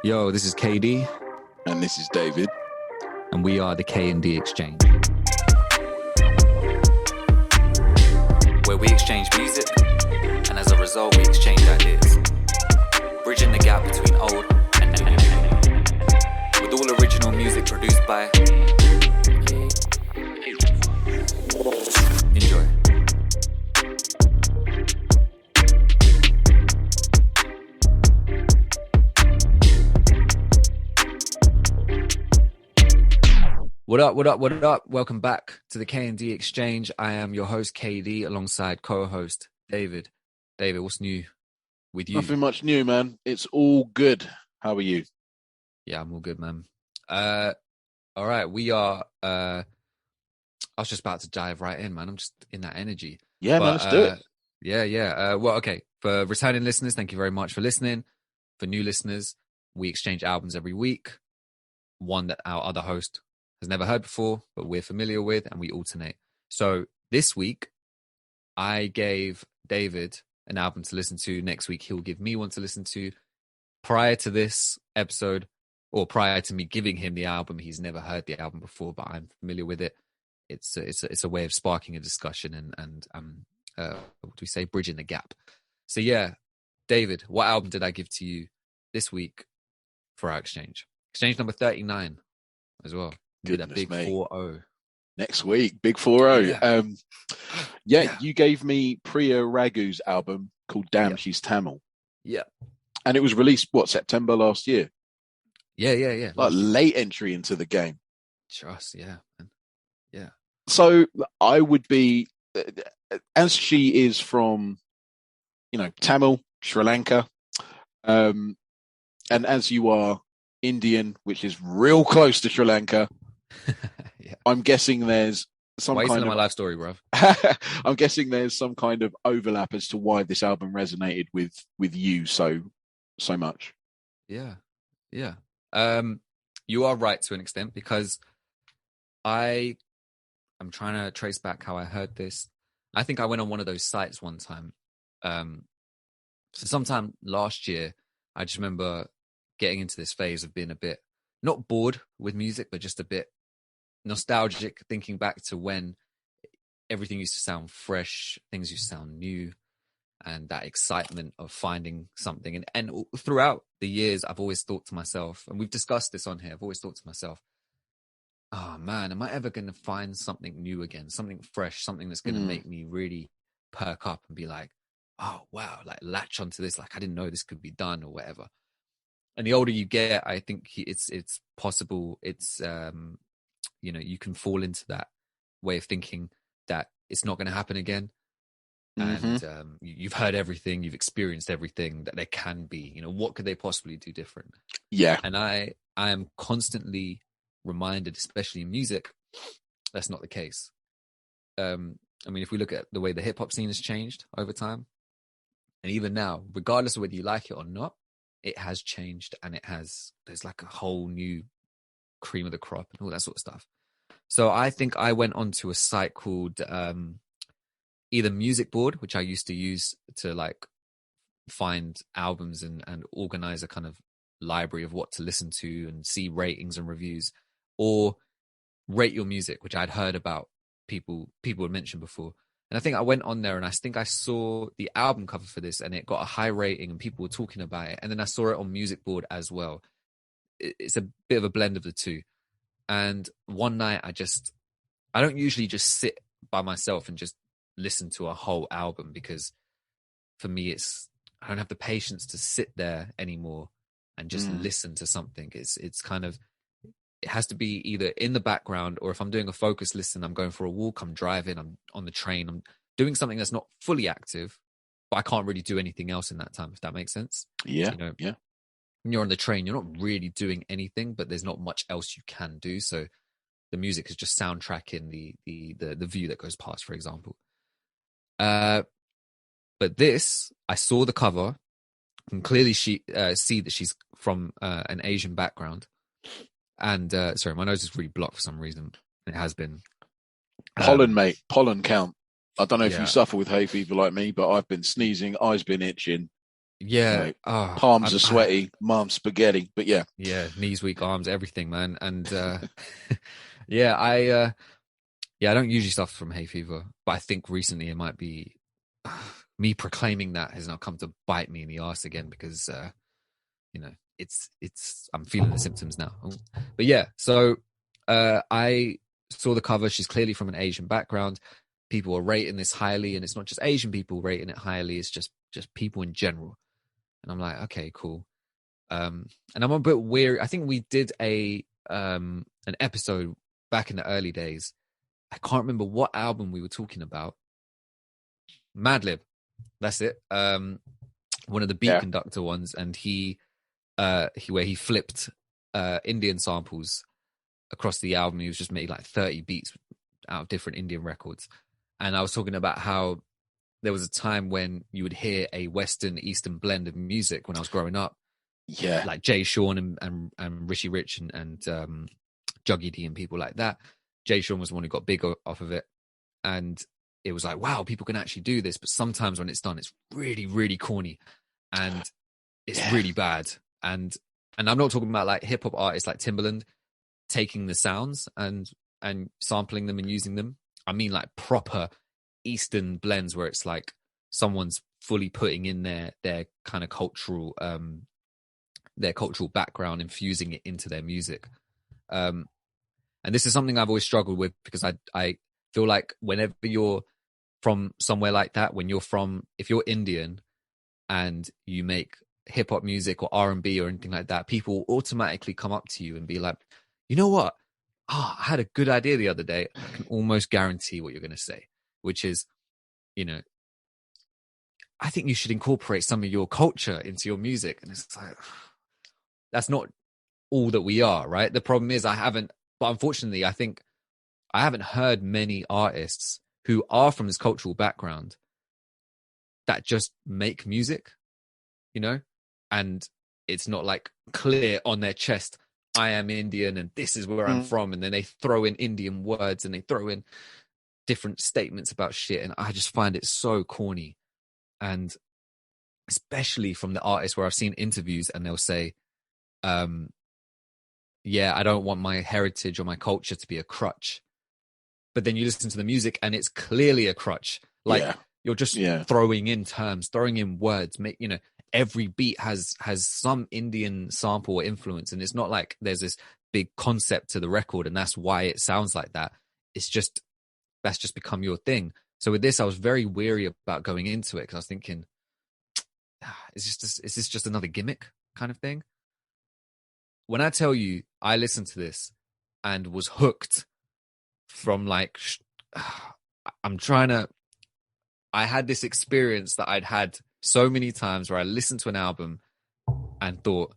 Yo, this is KD, And this is David. and we are the K&D Exchange, where we exchange music, and as a result, we exchange ideas, bridging the gap between old and new, with all original music produced by. Enjoy. What up, what up, what up? Welcome back to the K&D Exchange. I am your host, KD, alongside co-host David. David, what's new with you? Nothing much new, man. It's all good. How are you? Yeah, I'm all good, man. All right, we are... I was just about to dive right in, man. I'm just in that energy. Yeah, man, let's do it. Yeah. Well, okay. For returning listeners, thank you very much for listening. For new listeners, we exchange albums every week. One that our other host has never heard before, but we're familiar with, and we alternate. So this week, I gave David an album to listen to. Next week, he'll give me one to listen to. Prior to this episode, or prior to me giving him the album, he's never heard the album before, but I'm familiar with it. It's a way of sparking a discussion and what do we say, bridging the gap. So yeah, David, what album did I give to you this week for our exchange? Exchange number 39 as well. Goodness That big me. 4-0. Next week, big 4-0. Yeah. You gave me Priya Ragu's album called Damn, Yeah. She's Tamil. Yeah. And it was released, September last year? Yeah. Like late entry into the game. Trust, yeah, man. Yeah. So I would be, as she is from, Tamil, Sri Lanka, and as you are Indian, which is real close to Sri Lanka, Yeah. I'm guessing there's some Why are you kind telling of my life story, bruv? I'm guessing there's some kind of overlap as to why this album resonated with you so much. Yeah. You are right to an extent, because I'm trying to trace back how I heard this. I think I went on one of those sites one time. So sometime last year, I just remember getting into this phase of being a bit, not bored with music, but just a bit nostalgic, thinking back to when everything used to sound fresh, things used to sound new, and that excitement of finding something. And throughout the years, I've always thought to myself, and we've discussed this on here, I've always thought to myself, oh man, am I ever going to find something new again, something fresh, something that's going to make me really perk up and be like, oh wow, like latch onto this, like I didn't know this could be done or whatever. And the older you get, I think it's possible. It's you can fall into that way of thinking that it's not going to happen again. And you've heard everything, you've experienced everything that there can be. What could they possibly do different? Yeah. And I am constantly reminded, especially in music, that's not the case. I mean, if we look at the way the hip hop scene has changed over time, and even now, regardless of whether you like it or not, it has changed, and there's like a whole new cream of the crop and all that sort of stuff. So I think I went onto a site called either Music Board, which I used to use to like find albums and organize a kind of library of what to listen to and see ratings and reviews, or Rate Your Music, which I'd heard about, people had mentioned before. And I think I went on there and I think I saw the album cover for this and it got a high rating and people were talking about it. And then I saw it on Music Board as well. It's a bit of a blend of the two. And one night I don't usually just sit by myself and just listen to a whole album, because for me, I don't have the patience to sit there anymore and just listen to something. It's kind of, it has to be either in the background, or if I'm doing a focus listen, I'm going for a walk, I'm driving, I'm on the train, I'm doing something that's not fully active, but I can't really do anything else in that time, if that makes sense. Yeah. Yeah. When you're on the train, you're not really doing anything, but there's not much else you can do. So the music is just soundtracking the view that goes past, for example. But this, I saw the cover and clearly see that she's from an Asian background. And sorry, my nose is really blocked for some reason. It has been. Pollen, mate. Pollen count. I don't know if you suffer with hay fever like me, but I've been sneezing, eyes been itching. Yeah. Like, Oh, palms are sweaty, mom's spaghetti. But yeah, yeah, knees, weak arms, everything, man. And yeah, yeah, I don't usually suffer from hay fever, but I think recently it might be me proclaiming that has now come to bite me in the ass again because you know, it's I'm feeling the symptoms now. But yeah, so I saw the cover. She's clearly from an Asian background. People are rating this highly, and it's not just Asian people rating it highly, it's just people in general. And I'm like, okay, cool. And I'm a bit weary. I think we did an episode back in the early days. I can't remember what album we were talking about. Madlib, that's it. One of the beat yeah, conductor ones, and where he flipped Indian samples across the album. He was just made like 30 beats out of different Indian records. And I was talking about how there was a time when you would hear a Western Eastern blend of music when I was growing up, yeah, like Jay Sean and Rishi Rich and Juggy D and people like that. Jay Sean was the one who got big off of it. And it was like, wow, people can actually do this. But sometimes when it's done, it's really, really corny and it's yeah. really bad. And I'm not talking about like hip hop artists like Timbaland taking the sounds and sampling them and using them. I mean like proper Eastern blends where it's like someone's fully putting in their kind of cultural background, infusing it into their music. And this is something I've always struggled with because I feel like whenever you're from somewhere like that, if you're Indian and you make hip hop music or R&B or anything like that, people automatically come up to you and be like, you know what? I had a good idea the other day. I can almost guarantee what you're going to say, which is, you know, I think you should incorporate some of your culture into your music. And it's like, that's not all that we are, right? The problem is but unfortunately, I think I haven't heard many artists who are from this cultural background that just make music, you know, and it's not like clear on their chest, I am Indian and this is where I'm Mm. from. And then they throw in Indian words and they throw in different statements about shit. And I just find it so corny. And especially from the artists where I've seen interviews and they'll say, yeah, I don't want my heritage or my culture to be a crutch. But then you listen to the music and it's clearly a crutch. Like Yeah, you're just yeah, throwing in terms, throwing in words. Every beat has some Indian sample or influence, and it's not like there's this big concept to the record, and that's why it sounds like that. It's just that's just become your thing. So with this, I was very weary about going into it because I was thinking, is this just another gimmick kind of thing? When I tell you, I listened to this and was hooked from like, I'm trying to. I had this experience that I'd had so many times where I listened to an album and thought,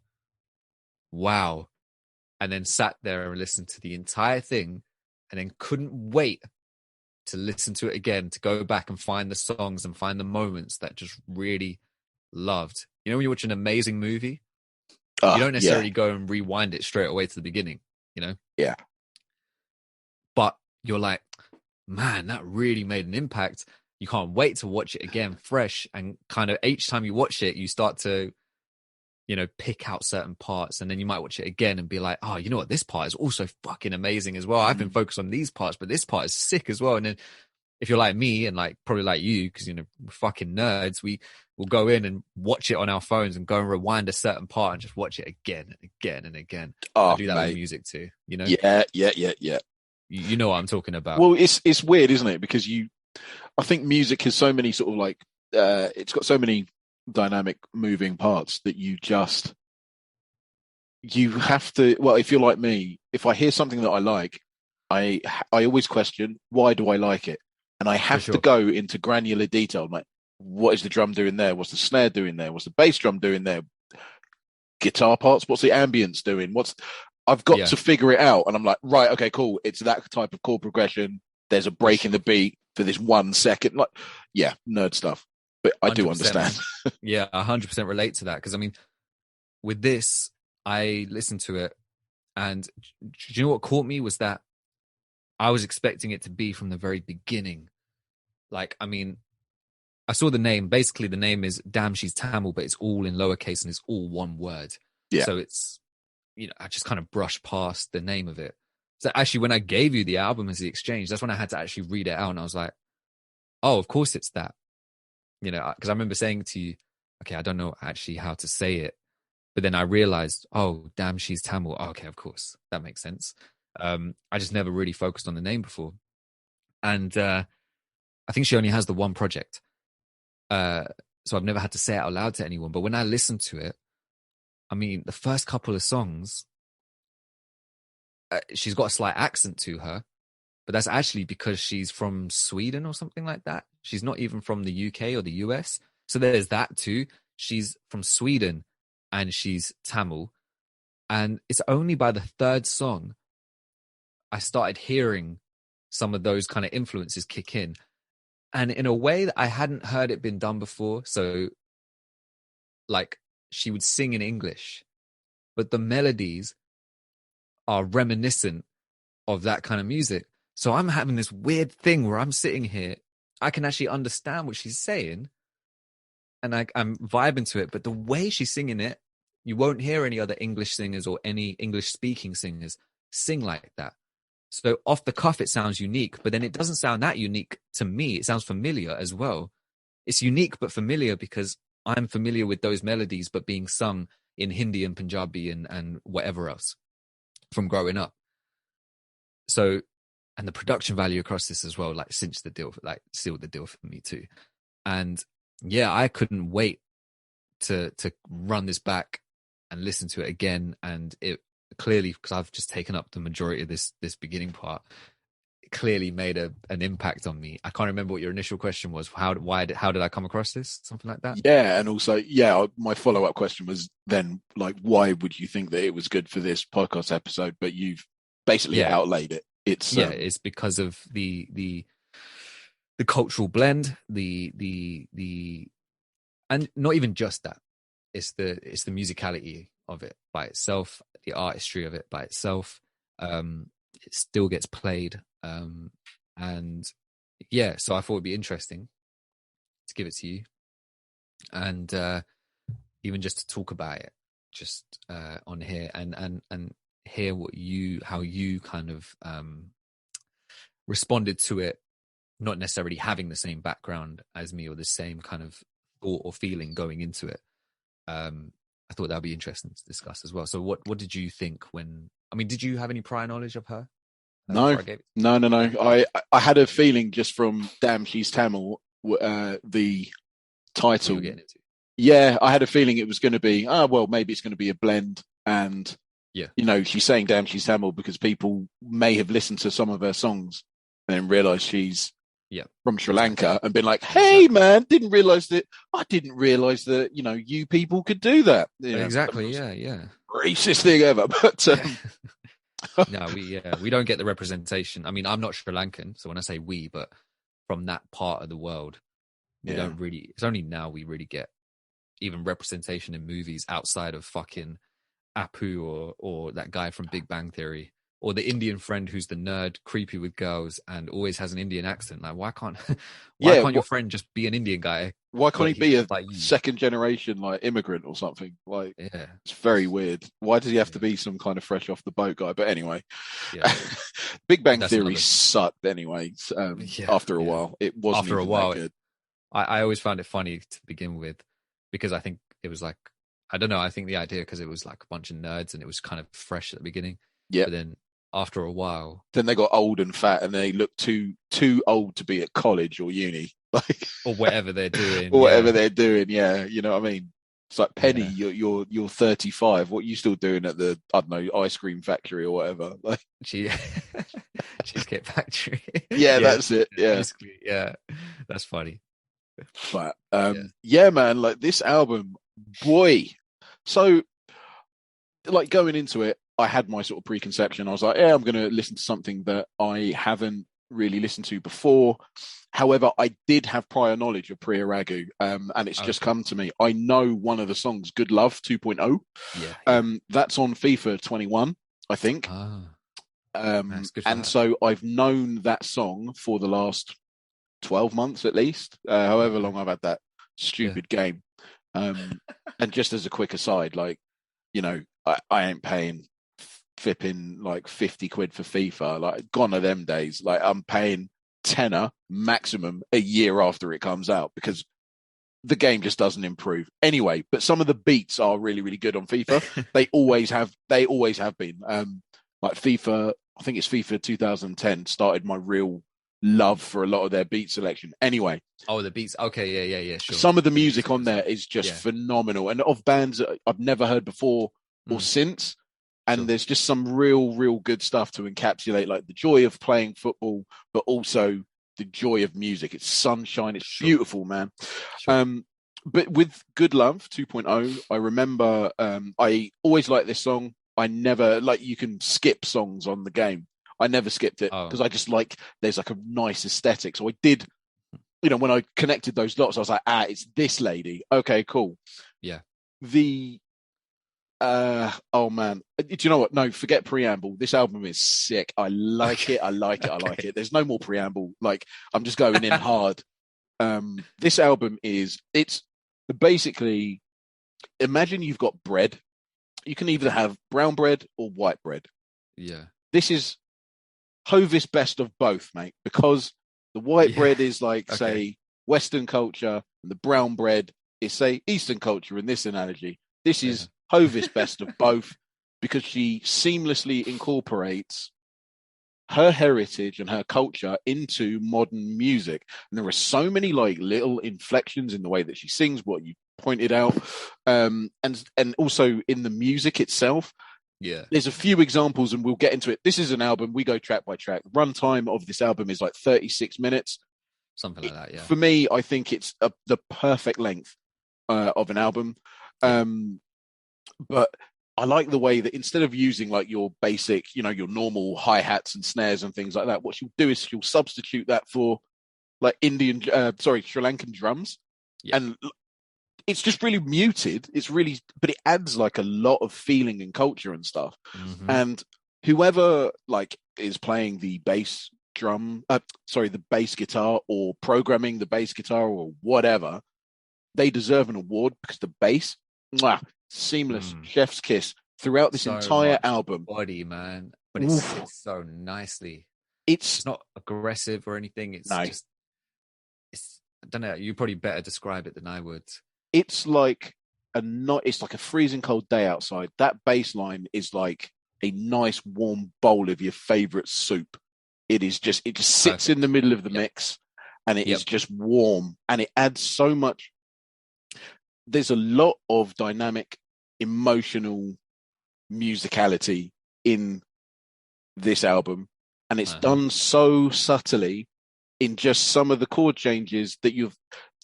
wow, and then sat there and listened to the entire thing and then couldn't wait to listen to it again, to go back and find the songs and find the moments that just really loved. You know, when you watch an amazing movie, you don't yeah, necessarily go and rewind it straight away to the beginning, you know? yeah. But you're like, man, that really made an impact. You can't wait to watch it again fresh. And kind of each time you watch it, you start to, pick out certain parts. And then you might watch it again and be like, oh, you know what? This part is also fucking amazing as well. I've been focused on these parts, but this part is sick as well. And then if you're like me and like probably like you, because, we're fucking nerds, we will go in and watch it on our phones and go and rewind a certain part and just watch it again and again and again. I Oh, do that mate. with music too, Yeah, yeah, yeah, yeah. You know what I'm talking about. Well, it's weird, isn't it? Because I think music has so many sort of like, it's got so many dynamic moving parts that you have to. Well, if you're like me, if I hear something that I like, I always question, why do I like it? And I For have to sure. go into granular detail. I'm like, what is the drum doing there? What's the snare doing there? What's the bass drum doing there? Guitar parts? What's the ambience doing? I've got Yeah, to figure it out. And I'm like, right, okay, cool. It's that type of chord progression. There's a for break in the sure. beat for this 1 second. Like, yeah, nerd stuff. But I do 100%, understand. man. Yeah, 100% relate to that. Because I mean, with this, I listened to it, and do you know what caught me was that I was expecting it to be from the very beginning. Like, I mean, I saw the name. Basically, the name is Damn She's Tamil, but it's all in lowercase and it's all one word. Yeah. So it's, I just kind of brushed past the name of it. So actually, when I gave you the album as the exchange, that's when I had to actually read it out. And I was like, oh, of course it's that. Because I remember saying to you, okay, I don't know actually how to say it. But then I realized, oh, Damn She's Tamil. Oh, okay, of course. That makes sense. I just never really focused on the name before. And I think she only has the one project. So I've never had to say it out loud to anyone. But when I listened to it, I mean, the first couple of songs, she's got a slight accent to her, but that's actually because she's from Sweden or something like that. She's not even from the UK or the US. So there's that too. She's from Sweden and she's Tamil. And it's only by the third song I started hearing some of those kind of influences kick in. And in a way that I hadn't heard it been done before. So like she would sing in English, but the melodies are reminiscent of that kind of music. So I'm having this weird thing where I'm sitting here, I can actually understand what she's saying and I'm vibing to it, but the way she's singing it, you won't hear any other English singers or any English speaking singers sing like that. So off the cuff, it sounds unique, but then it doesn't sound that unique to me. It sounds familiar as well. It's unique, but familiar because I'm familiar with those melodies, but being sung in Hindi and Punjabi and whatever else from growing up. So, and the production value across this as well, like sealed the deal for me too. And yeah, I couldn't wait to run this back and listen to it again. And it clearly, because I've just taken up the majority of this beginning part, it clearly made an impact on me. I can't remember what your initial question was. How did I come across this? Something like that? Yeah. And also, my follow-up question was then like, why would you think that it was good for this podcast episode? But you've basically outlaid it. It's because of the cultural blend, and not even just that. It's the musicality of it by itself, the artistry of it by itself. It still gets played, and so I thought it'd be interesting to give it to you, and even just to talk about it, just on here, and hear how you kind of responded to it, not necessarily having the same background as me or the same kind of thought or feeling going into it. I thought that'd be interesting to discuss as well. So what did you think did you have any prior knowledge of her? No. I had a feeling just from Damn She's Tamil, the title. Yeah, I had a feeling it was going to be, maybe it's going to be a blend. And, she's saying Damn She's Tamil because people may have listened to some of her songs and then realised she's from Sri Lanka and been like, hey, man, I didn't realise that, you people could do that. Exactly, yeah. Racist thing ever. But no, we don't get the representation. I mean, I'm not Sri Lankan, so when I say we, but from that part of the world, we don't really, it's only now we really get even representation in movies outside of fucking Apu or that guy from Big Bang Theory, or the Indian friend who's the nerd, creepy with girls, and always has an Indian accent. Like, why can't your friend just be an Indian guy? Why can't he be a second generation immigrant or something? It's very weird. Why does he have to be some kind of fresh off the boat guy? But anyway, Big Bang Theory sucked anyway. After a while, it wasn't after a while. That good. I always found it funny to begin with because I think it was like, I don't know. I think the idea because it was like a bunch of nerds and it was kind of fresh at the beginning. Yeah. But then after a while, then they got old and fat and they looked too old to be at college or uni, or whatever they're doing. They're doing. Yeah, you know what I mean. It's like Penny, you're 35. What are you still doing at the ice cream factory or whatever? Cheesecake factory. That's it. Yeah, basically, that's funny. But man, like this album, boy. So, like going into it, I had my sort of preconception. I was like, I'm going to listen to something that I haven't really listened to before. However, I did have prior knowledge of Priya Ragu, and it's just come to me. I know one of the songs, Good Love 2.0. That's on FIFA 21, I think. And so I've known that song for the last 12 months at least, however Okay. long I've had that Yeah. stupid game. And just as a quick aside, like, I ain't paying flipping like 50 quid for FIFA. Like, gone are them days. Like, I'm paying tenner maximum a year after it comes out because the game just doesn't improve anyway. But some of the beats are really, really good on FIFA. They always have. They always have been. Like FIFA, I think it's FIFA 2010 started my real love for a lot of their beat selection. Anyway, Oh, the beats. Okay, yeah, sure. some of the The music music on was there is just yeah, phenomenal, and of bands that I've never heard before or mm, since. And sure, there's just some real, real good stuff to encapsulate, like the joy of playing football, but also the joy of music. It's sunshine. It's sure, beautiful, man. sure. Um, but with Good Love 2.0, I remember I always liked this song. I never, like, you can skip songs on the game. I never skipped it Oh, because I just like, there's like a nice aesthetic. So I did, when I connected those dots, I was like, it's this lady. Okay, cool. yeah. The oh man, do you know what? No, forget preamble. This album is sick. I like Okay, it. I like it. I like okay. it. There's no more preamble. Like, I'm just going in hard. This album it's basically, imagine you've got bread. You can either Okay, have brown bread or white bread. yeah, This is Hovis best of both, mate, because the white yeah. bread is like, Okay, say, Western culture, and the brown bread is, say, Eastern culture in this analogy. This yeah. is Hovis best of both because she seamlessly incorporates her heritage and her culture into modern music. And there are so many like little inflections in the way that she sings, what you pointed out, and also in the music itself. Yeah, There's a few examples, and we'll get into it. This is an album. We go track by track. Runtime of this album is like 36 minutes. something like that. Yeah, For me, I think it's the perfect length of an album. yeah. Um, but I like the way that instead of using like your basic, your normal hi-hats and snares and things like that, what she'll do is she'll substitute that for like Sri Lankan drums. Yeah. And it's just really muted. It's really, but it adds like a lot of feeling and culture and stuff. Mm-hmm. And whoever like is playing the bass the bass guitar or programming the bass guitar or whatever, they deserve an award because the bass, mwah, seamless, Mm. chef's kiss throughout this So entire much album. body, man, but it Oof, sits so nicely. it's It's not aggressive or anything. It's no, just, it's. I don't know. You probably better describe it than I would. it's like it's like a freezing cold day outside. That bass line is like a nice warm bowl of your favorite soup. It just sits in the Perfect. middle of the Yep. mix and it is Yep. just warm and it adds so much. There's a lot of dynamic, emotional musicality in this album, and it's Uh-huh. done so subtly in just some of the chord changes that you've.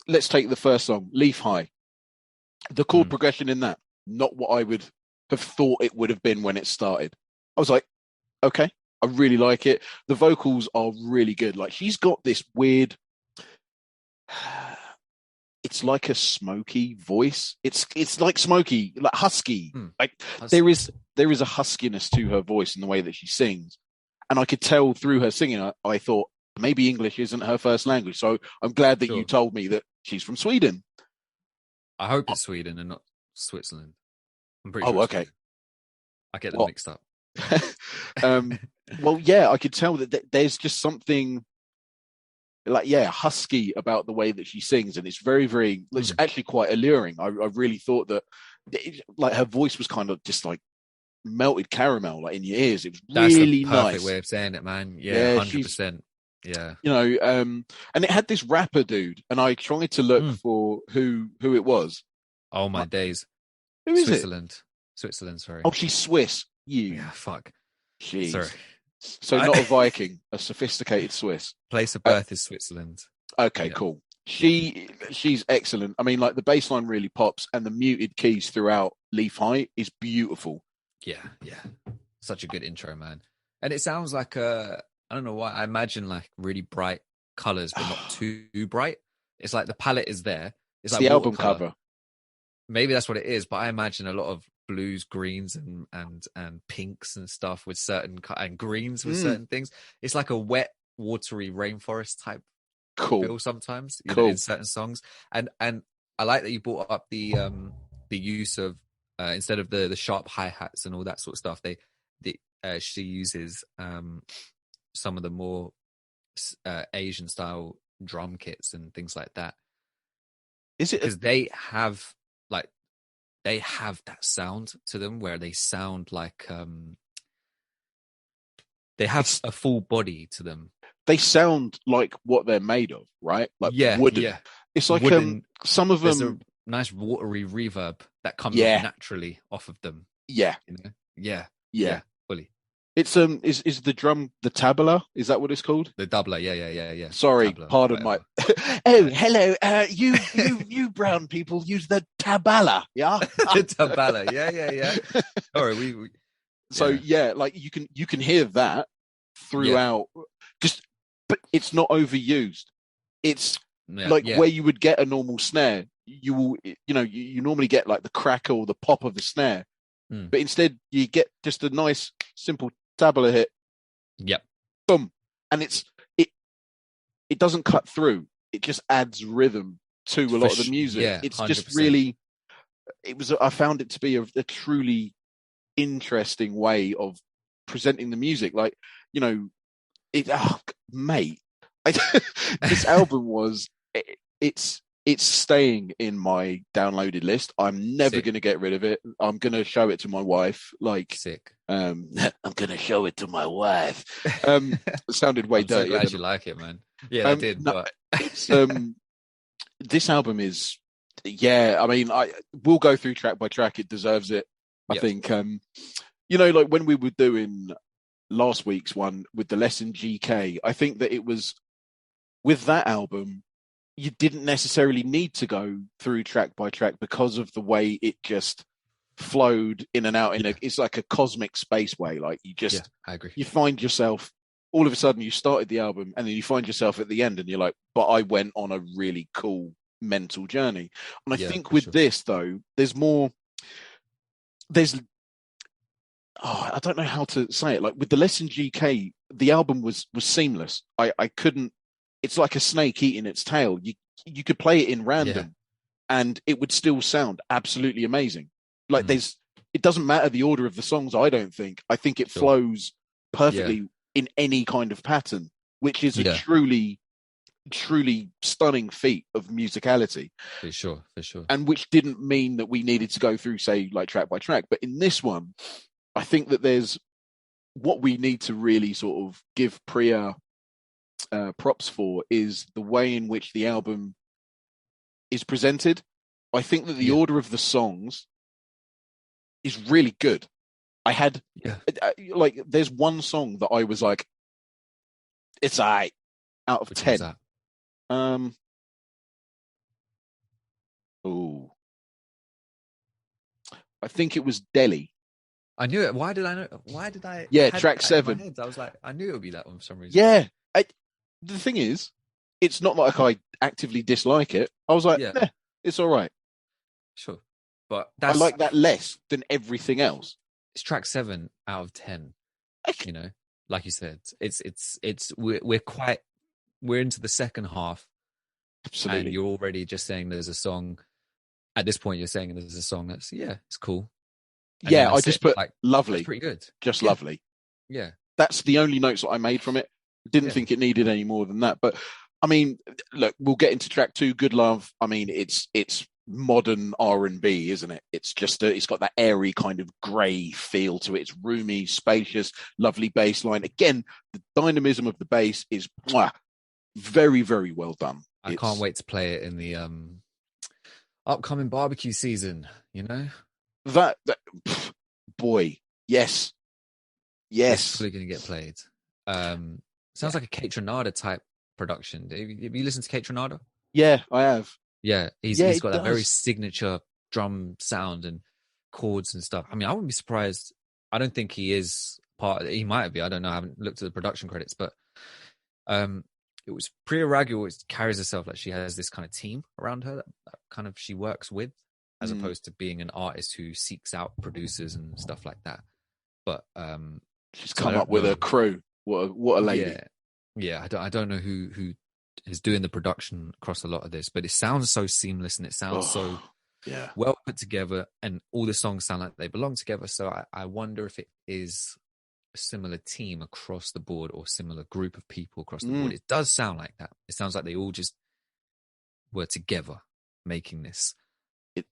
Let's take the first song, Leaf High. The chord Mm. progression in that, not what I would have thought it would have been when it started. I was like, okay, I really like it. The vocals are really good. Like, she's got this weird, it's like a smoky voice. It's like smoky, like husky. Mm. Like, there Husky. is there is a huskiness to her voice in the way that she sings, and I could tell through her singing. I thought maybe English isn't her first language, so I'm glad that you Sure. told me that she's from Sweden. I hope it's Sweden and not Switzerland. I'm pretty sure Oh, it's okay. Sweden. I get them Well, mixed up. um, well, yeah, I could tell that there's just something like, yeah, husky about the way that she sings, and it's very, very. It's Mm. actually quite alluring. I really thought that, like, her voice was kind of just like melted caramel, like in your ears. It was That's the really perfect nice. way of saying it, man. Yeah, Yeah, she's 100%. Yeah. and it had this rapper dude, and I tried to look Mm. for who it was. Oh my Like, days. who is it? Switzerland, sorry. Oh, she's Swiss. You, Yeah, fuck. Sorry. jeez. So not a Viking, a sophisticated Swiss. Place of Uh, birth is Switzerland. okay, Yeah. cool. Yeah. She's excellent. I mean, like, the bass line really pops, and the muted keys throughout Leaf High is beautiful. Yeah. Yeah. Such a good intro, man. And it sounds like I don't know why. I imagine like really bright colors, but not too bright. It's like the palette is there. It's It's like the album watercolor. cover. Maybe that's what it is, but I imagine a lot of blues, greens, and pinks and stuff with certain and greens with Mm. certain things. It's like a wet, watery rainforest type Cool. feel sometimes, Cool. in certain songs. And I like that you brought up the use of instead of the sharp hi-hats and all that sort of stuff, she uses some of the more Asian style drum kits and things like that. Is it because they have that sound to them where they sound like they have a full body to them. They sound like what they're made of, right? Like wooden. Yeah. It's like wooden, some of them. There's a nice watery reverb that comes naturally off of them. Yeah. Yeah. Fully. It's is the drum the tabla? Is that what it's called? The doubler, yeah. Sorry, Tabla, pardon whatever. Oh, hello. You brown people use the tabla, yeah? The tabla, yeah. Sorry, we So like you can hear that throughout, but it's not overused. It's where you would get a normal snare, you will, you normally get like the crackle, the pop of the snare, but instead you get just a nice simple tabla hit. Yep. Boom, and it doesn't cut through. It just adds rhythm to a lot of the music. Yeah, it's 100%. just really. I found it to be a truly interesting way of presenting the music. Like, mate, this album was. It's staying in my downloaded list. I'm never going to get rid of it. I'm going to show it to my wife. Like, sick. I'm going to show it to my wife. It sounded way dirty. So glad you like it, man. Yeah, I did. No, but it's this album is, I mean, we'll go through track by track. It deserves it. I think, like when we were doing last week's one with the Lesson GK, I think that it was with that album, you didn't necessarily need to go through track by track because of the way it just flowed in and out. It's like a cosmic space way. Like you just, I agree. You find yourself all of a sudden you started the album and then you find yourself at the end and you're like, but I went on a really cool mental journey. And I think with this though, I don't know how to say it. Like with the Lesson GK, the album was seamless. I couldn't. It's like a snake eating its tail. You could play it in random, and it would still sound absolutely amazing. Like it doesn't matter the order of the songs. I don't think. I think it flows perfectly in any kind of pattern, which is a truly, truly stunning feat of musicality. For sure. And which didn't mean that we needed to go through, say, like track by track. But in this one, I think that there's what we need to really sort of give Priya props for is the way in which the album is presented. I think that the order of the songs is really good. I had like there's one song that I was like, it's out of 10. I think it was Delhi. I knew it. Why did I know? Why did I? Yeah, track 7. I was like, I knew it would be that one for some reason. Yeah. The thing is, it's not like I actively dislike it. I was like, it's all right. Sure. But I like that less than everything else. It's track 7 out of 10. Like you said, we're into the second half. Absolutely. And you're already just saying there's a song. At this point, you're saying there's a song that's it's cool. And I just put like lovely. That's pretty good. Just lovely. Yeah. That's the only notes that I made from it. Didn't think it needed any more than that. But I mean, look, we'll get into track 2, Good Love. I mean, it's modern R&B, isn't it? It's just it's got that airy kind of grey feel to it. It's roomy, spacious, lovely bass line. Again, the dynamism of the bass is very, very well done. I can't wait to play it in the upcoming barbecue season, That boy, yes. It's really going to get played. Sounds like a Kate Renata type production. Have you listened to Kate Renata? Yeah, I have. Yeah, he's got that very signature drum sound and chords and stuff. I mean, I wouldn't be surprised. I don't think he is he might be. I don't know. I haven't looked at the production credits, but it was Priya Ragu always carries herself like she has this kind of team around her that kind of she works with, as opposed to being an artist who seeks out producers and stuff like that. But she's come up with a crew. What a lady. Yeah. I don't know who is doing the production across a lot of this, but it sounds so seamless and it sounds so yeah. well put together, and all the songs sound like they belong together. So I wonder if it is a similar team across the board or similar group of people across the board. It does sound like that. It sounds like they all just were together making this.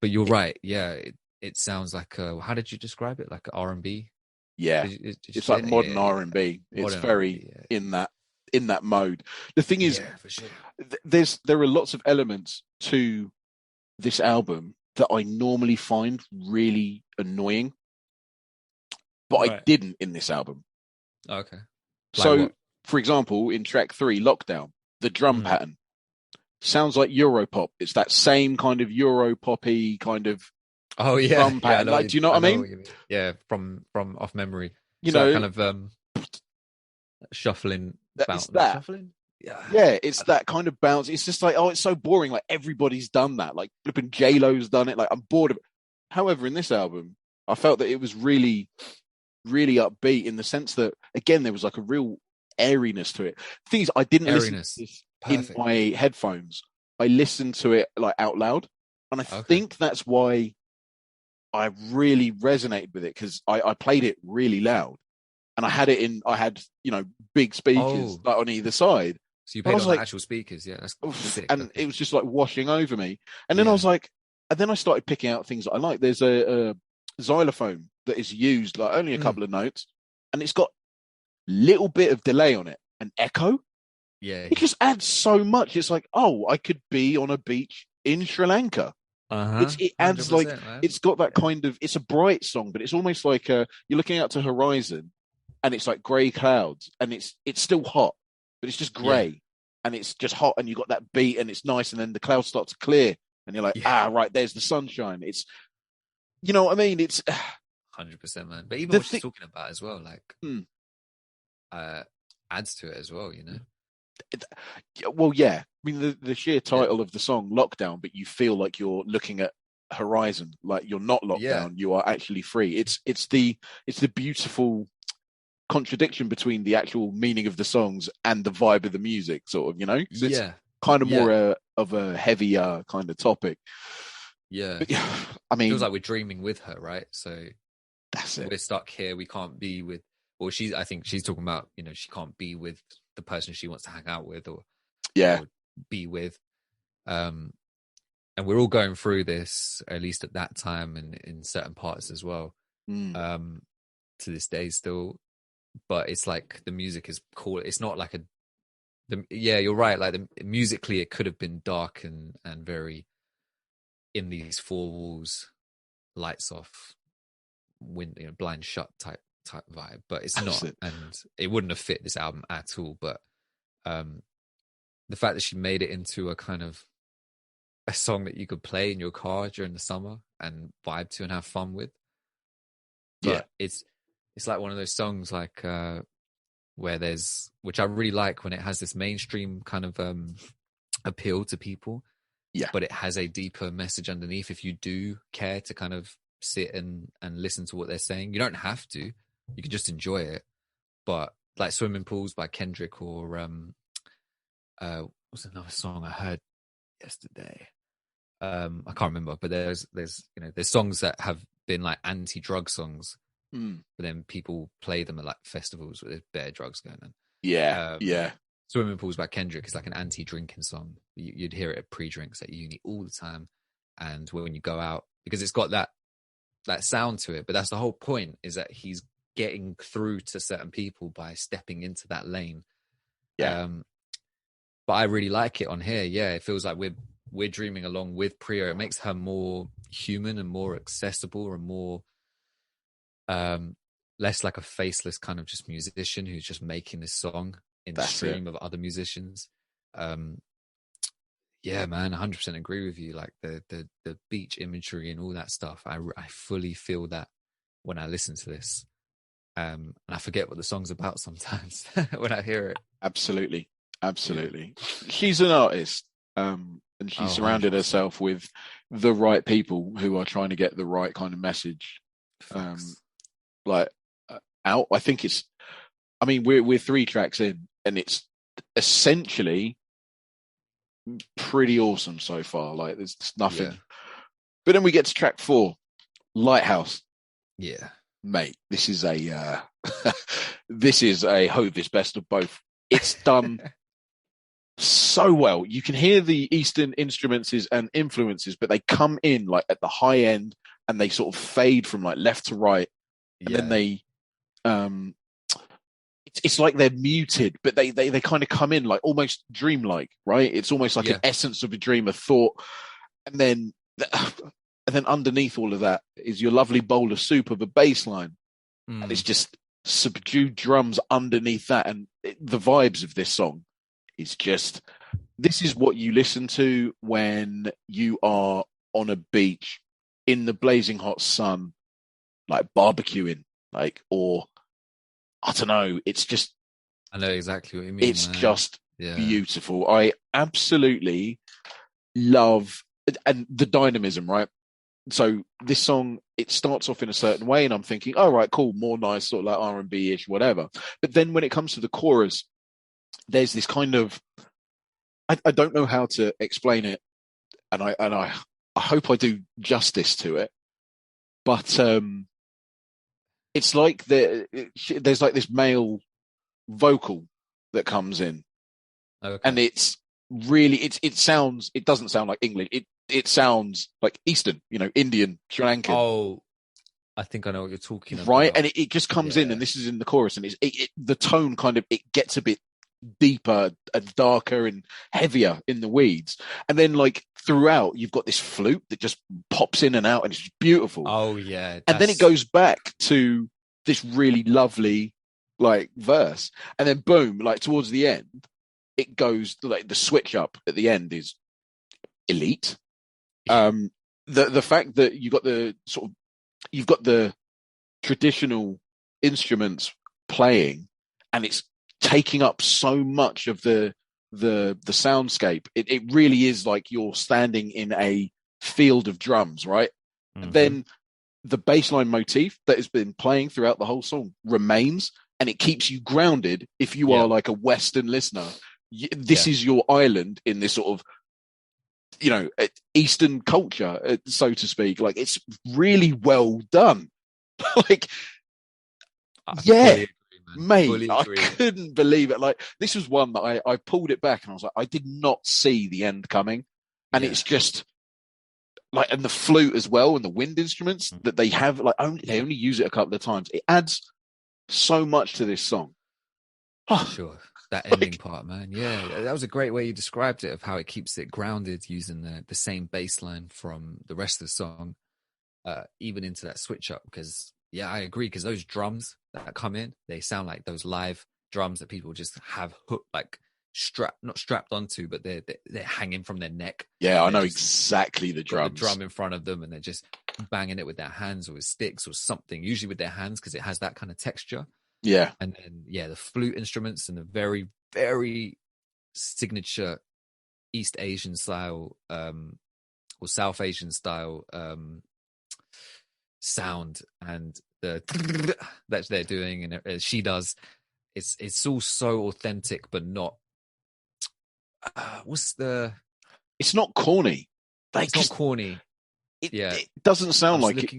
But you're right. Yeah, it sounds like how did you describe it? Like R&B? Yeah, it's like modern R&B. It's Modern very R&B, in that mode. The thing is, for sure. there are lots of elements to this album that I normally find really annoying, but I didn't in this album. Okay. So, what? For example, in track 3, Lockdown, the drum pattern sounds like Europop. It's that same kind of Europoppy kind of drum pattern. Yeah, like, do you know what I mean? Yeah, from off memory. You so know, kind of shuffling. It's that. Shuffling? Yeah, it's that kind of bounce. It's just like, it's so boring. Like, everybody's done that. Like, flipping J-Lo's done it. Like, I'm bored of it. However, in this album, I felt that it was really, really upbeat in the sense that, again, there was like a real airiness to it. The thing is, I didn't listen to this in my headphones. I listened to it like out loud. And I think that's why I really resonated with it, because I played it really loud. And I had big speakers like on either side. So you played on the actual speakers, yeah. That's sick. And it was just like washing over me. And then I was like, and then I started picking out things that I like. There's a xylophone that is used like only a couple of notes, and it's got little bit of delay on it, an echo. Yeah. It just adds so much. It's like, I could be on a beach in Sri Lanka. It adds like, man. It's got that kind of, it's a bright song, but it's almost like you're looking out to horizon and it's like grey clouds and it's still hot, but it's just grey and it's just hot, and you got that beat and it's nice, and then the clouds start to clear and you're like, right, there's the sunshine. It's, you know what I mean? It's 100%, man. But even what she's talking about as well, like, adds to it as well, you know? Well, yeah. I mean, the sheer title of the song, Lockdown, but you feel like you're looking at horizon, like you're not locked down, you are actually free. It's the beautiful contradiction between the actual meaning of the songs and the vibe of the music, sort of, you know? So it's kind of more of a heavier kind of topic. Yeah. But, I mean, it feels like we're dreaming with her, right? So that's it. We're stuck here. We can't be with, or I think she's talking about, she can't be with the person she wants to hang out with or be with. And we're all going through this, at least at that time, and in certain parts as well, to this day still. But it's like the music is cool. It's not like you're right. Like musically, it could have been dark and very in these four walls, lights off, blind shut type vibe. But it's not, and it wouldn't have fit this album at all. But the fact that she made it into a kind of a song that you could play in your car during the summer and vibe to and have fun with. But it's like one of those songs like where which I really like, when it has this mainstream kind of appeal to people, but it has a deeper message underneath. If you do care to kind of sit and listen to what they're saying, you don't have to, you can just enjoy it. But like Swimming Pools by Kendrick, or what's another song I heard yesterday, I can't remember, but there's songs that have been like anti-drug songs, but then people play them at like festivals where there's bare drugs going on. Swimming Pools by Kendrick is like an anti-drinking song. You'd hear it at pre-drinks at uni all the time, and when you go out, because it's got that sound to it. But that's the whole point, is that he's getting through to certain people by stepping into that lane. But I really like it on here. It feels like we're dreaming along with Priya. It makes her more human and more accessible, and more less like a faceless kind of just musician who's just making this song in the stream of other musicians. Yeah, man, 100% agree with you. Like the beach imagery and all that stuff, I fully feel that when I listen to this. And I forget what the song's about sometimes when I hear it. Absolutely. She's an artist, and she surrounded 100%. Herself with the right people who are trying to get the right kind of message out. I think we're 3 tracks in, and it's essentially pretty awesome so far. Like there's nothing. Yeah. But then we get to track 4, Lighthouse. Yeah. Mate, this is a this is a Hovis best of both. It's done so well. You can hear the Eastern instruments and influences, but they come in like at the high end and they sort of fade from like left to right. And then they it's like they're muted, but they kind of come in like almost dreamlike, right? It's almost like an essence of a dream, a thought. And then underneath all of that is your lovely bowl of soup of a bass line. And it's just subdued drums underneath that. And the vibes of this song is just, this is what you listen to when you are on a beach in the blazing hot sun, like barbecuing, like, or I don't know. It's just, I know exactly what you mean. It's just beautiful. I absolutely love, and the dynamism, right? So this song, it starts off in a certain way, and I'm thinking, oh, right, cool, more nice, sort of like R&B-ish, whatever. But then when it comes to the chorus, there's this kind of, I don't know how to explain it, and I hope I do justice to it, but it's like there's like this male vocal that comes in, and it's really it doesn't sound like English. It sounds like Eastern, Indian, Sri Lankan. Oh, I think I know what you're talking about. Right, and it just comes in, and this is in the chorus, and the tone kind of, it gets a bit deeper and darker and heavier in the weeds, and then like throughout you've got this flute that just pops in and out, and it's beautiful. Oh yeah, and then it goes back to this really lovely like verse, and then boom, like towards the end it goes, like the switch up at the end is elite. The fact that you've got the traditional instruments playing, and it's taking up so much of the soundscape. It really is like you're standing in a field of drums, right? Mm-hmm. And then the bassline motif that has been playing throughout the whole song remains, and it keeps you grounded. If you are like a Western listener, this is your island in this sort of, Eastern culture, so to speak. Like, it's really well done. Like, mate, I couldn't believe it. Like, this was one that I pulled it back and I was like, I did not see the end coming. And it's just like, and the flute as well, and the wind instruments that they have, like, they only use it a couple of times. It adds so much to this song. Sure. That ending part, man. Yeah, that was a great way you described it, of how it keeps it grounded using the same bass line from the rest of the song, even into that switch up. Because, I agree, because those drums that come in, they sound like those live drums that people just have hooked, like not strapped onto, but they're hanging from their neck. Yeah, I know exactly the drums. The drum in front of them, and they're just banging it with their hands or with sticks or something, usually with their hands, because it has that kind of texture. Yeah. And then, the flute instruments and the very, very signature East Asian style, or South Asian style sound, and the that they're doing, and she does. It's all so authentic, but not. It's not corny. It's not corny. It doesn't sound like it.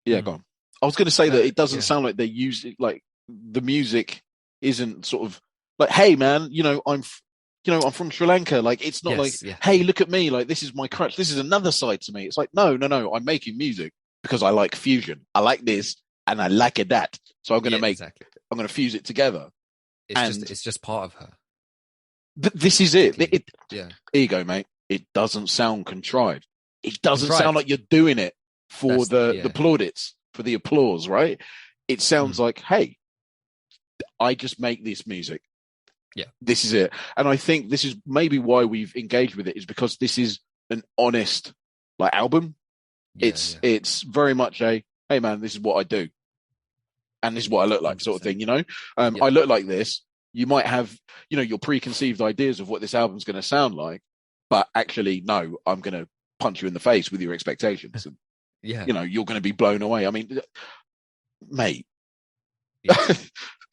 Yeah, go on. I was going to say that it doesn't sound like they use it, like the music isn't sort of like, hey man, I'm from Sri Lanka. Like, it's not hey, look at me, like, this is my crutch, this is another side to me. It's like, no, I'm making music because I like fusion. I like this and I like it that. So I'm going to I'm going to fuse it together. It's just part of her. This is it. Here you go, mate. It doesn't sound contrived. It doesn't sound like you're doing it for the plaudits, for the applause, right? It sounds like, hey, I just make this music. Yeah. This is it. And I think this is maybe why we've engaged with it, is because this is an honest album. It's very much a, hey man, this is what I do. And this is what I look like, 100%. Sort of thing, I look like this. You might have, your preconceived ideas of what this album's going to sound like, but actually, no, I'm going to punch you in the face with your expectations. And, you're going to be blown away. I mean, mate.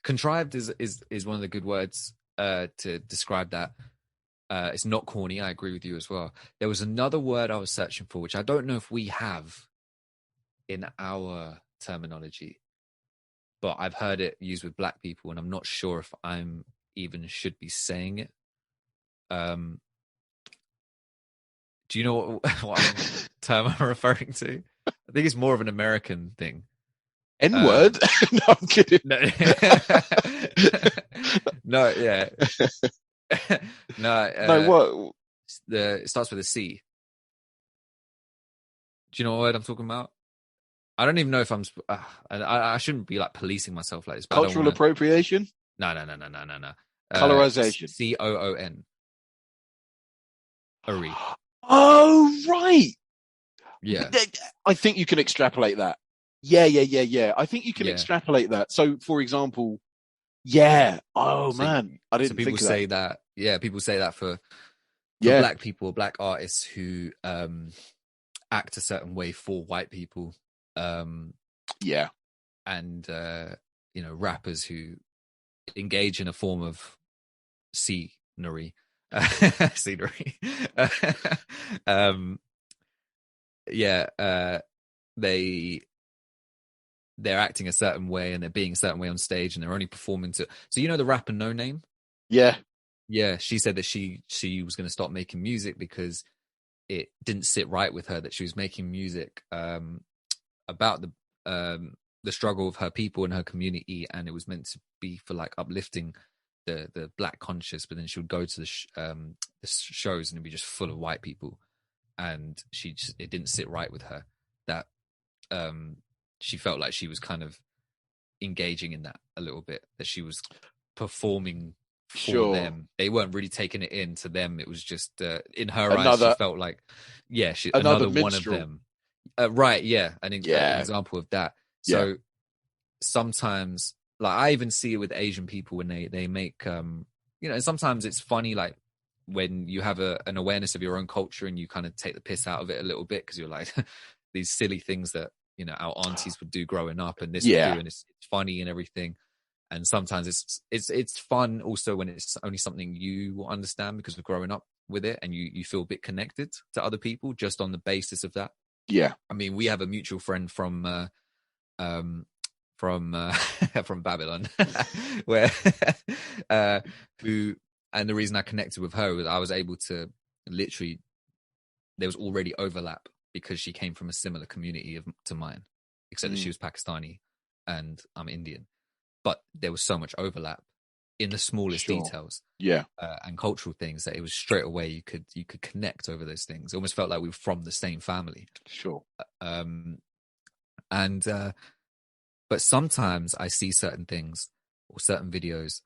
Contrived is one of the good words to describe that. It's not corny. I agree with you as well. There was another word I was searching for, which I don't know if we have in our terminology, but I've heard it used with black people, and I'm not sure if I'm even should be saying it. Do you know what term I'm referring to? I think it's more of an American thing. N-word? No, I'm kidding. No, no, yeah, no. No, what? It starts with a C. Do you know what word I'm talking about? I don't even know if I shouldn't be like policing myself like this. But Cultural appropriation? No. Colorization. COON. Ari. Oh, right. Yeah. I think you can extrapolate that. Yeah. I think you can extrapolate that. So, for example, Oh, so, man. I didn't people think of say that. Yeah, people say that for black people, black artists who act a certain way for white people. And rappers who engage in a form of scenery. They're acting a certain way and they're being a certain way on stage and they're only performing to. So the rapper No Name? Yeah. She said that she was going to stop making music because it didn't sit right with her that she was making music about the struggle of her people and her community, and it was meant to be for like uplifting the black conscious, but then she would go to the shows and it'd be just full of white people, and it didn't sit right with her that she felt like she was kind of engaging in that a little bit, that she was performing for them. They weren't really taking it in. To them it was just in her eyes she felt like another one of them. Right, yeah. An example of that. So sometimes, like, I even see it with Asian people when they make and sometimes it's funny, like when you have an awareness of your own culture and you kind of take the piss out of it a little bit because you're like these silly things that our aunties would do growing up, and this would do, and it's funny and everything. And sometimes it's fun also when it's only something you will understand because of growing up with it, and you feel a bit connected to other people just on the basis of that. Yeah. I mean, we have a mutual friend from Babylon, where and the reason I connected with her was I was able to literally, there was already overlap because she came from a similar community to mine, except that she was Pakistani and I'm Indian. But there was so much overlap in the smallest details, and cultural things, that it was straight away you could connect over those things. It almost felt like we were from the same family. Sure. But sometimes I see certain things or certain videos,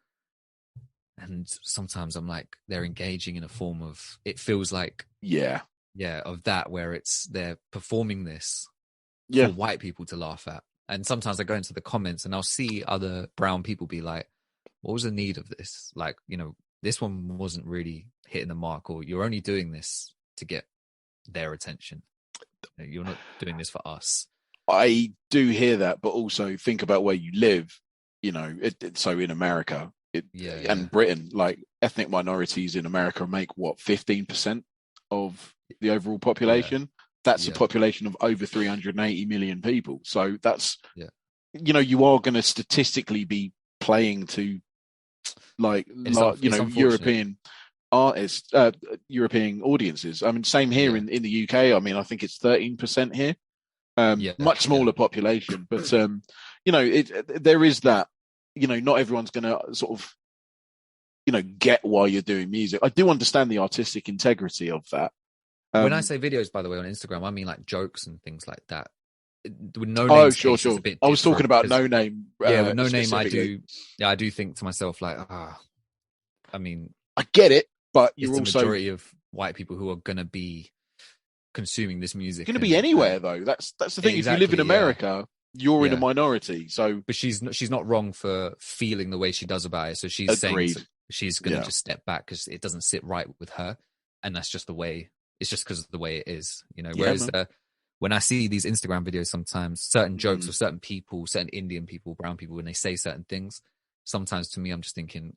and sometimes I'm like, they're engaging in a form of, it feels like of that, where they're performing this for white people to laugh at. And sometimes I go into the comments and I'll see other brown people be like, what was the need of this? Like, this one wasn't really hitting the mark, or you're only doing this to get their attention. You're not doing this for us. I do hear that, but also think about where you live. So in America and Britain, like ethnic minorities in America make 15% of the overall population. That's a population of over 380 million people. So that's, you are going to statistically be playing to European artists, European audiences. I mean, same here in the UK. I mean, I think it's 13% here. Much smaller population, but there is that. Not everyone's going to sort of, get why you're doing music. I do understand the artistic integrity of that. When I say videos, by the way, on Instagram, I mean like jokes and things like that. With No Name, sure. I was talking about No Name. With No Name, I do think to myself like, I mean, I get it, but it's the majority of white people who are going to be consuming this music. Going to be anywhere though. That's the thing. Exactly, if you live in America, you're in a minority. So, but she's not wrong for feeling the way she does about it. So she's saying she's going to just step back because it doesn't sit right with her, and that's just the way. It's just because of the way it is, Whereas when I see these Instagram videos, sometimes certain jokes of certain people, certain Indian people, brown people, when they say certain things, sometimes to me, I'm just thinking,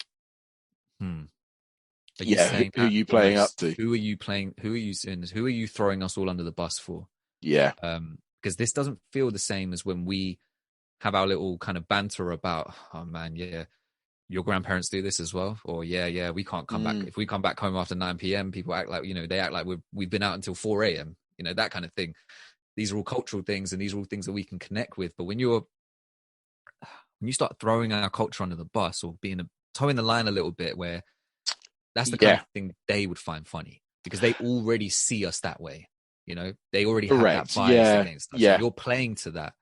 Are you Yeah, saying who are that you playing up almost? to? Who are you playing? Who are you saying? Who are you throwing us all under the bus for? Yeah, Because this doesn't feel the same as when we have our little kind of banter about, oh man, yeah, your grandparents do this as well, or yeah, we can't come back. mm, If we come back home after 9 p.m., people act like, they act like we've been out until 4 a.m. That kind of thing. These are all cultural things, and these are all things that we can connect with. But when you start throwing our culture under the bus, or towing the line a little bit, where that's the kind yeah, of thing they would find funny because they already see us that way. They already have that correct. bias Yeah, against us, and yeah, you're playing to that.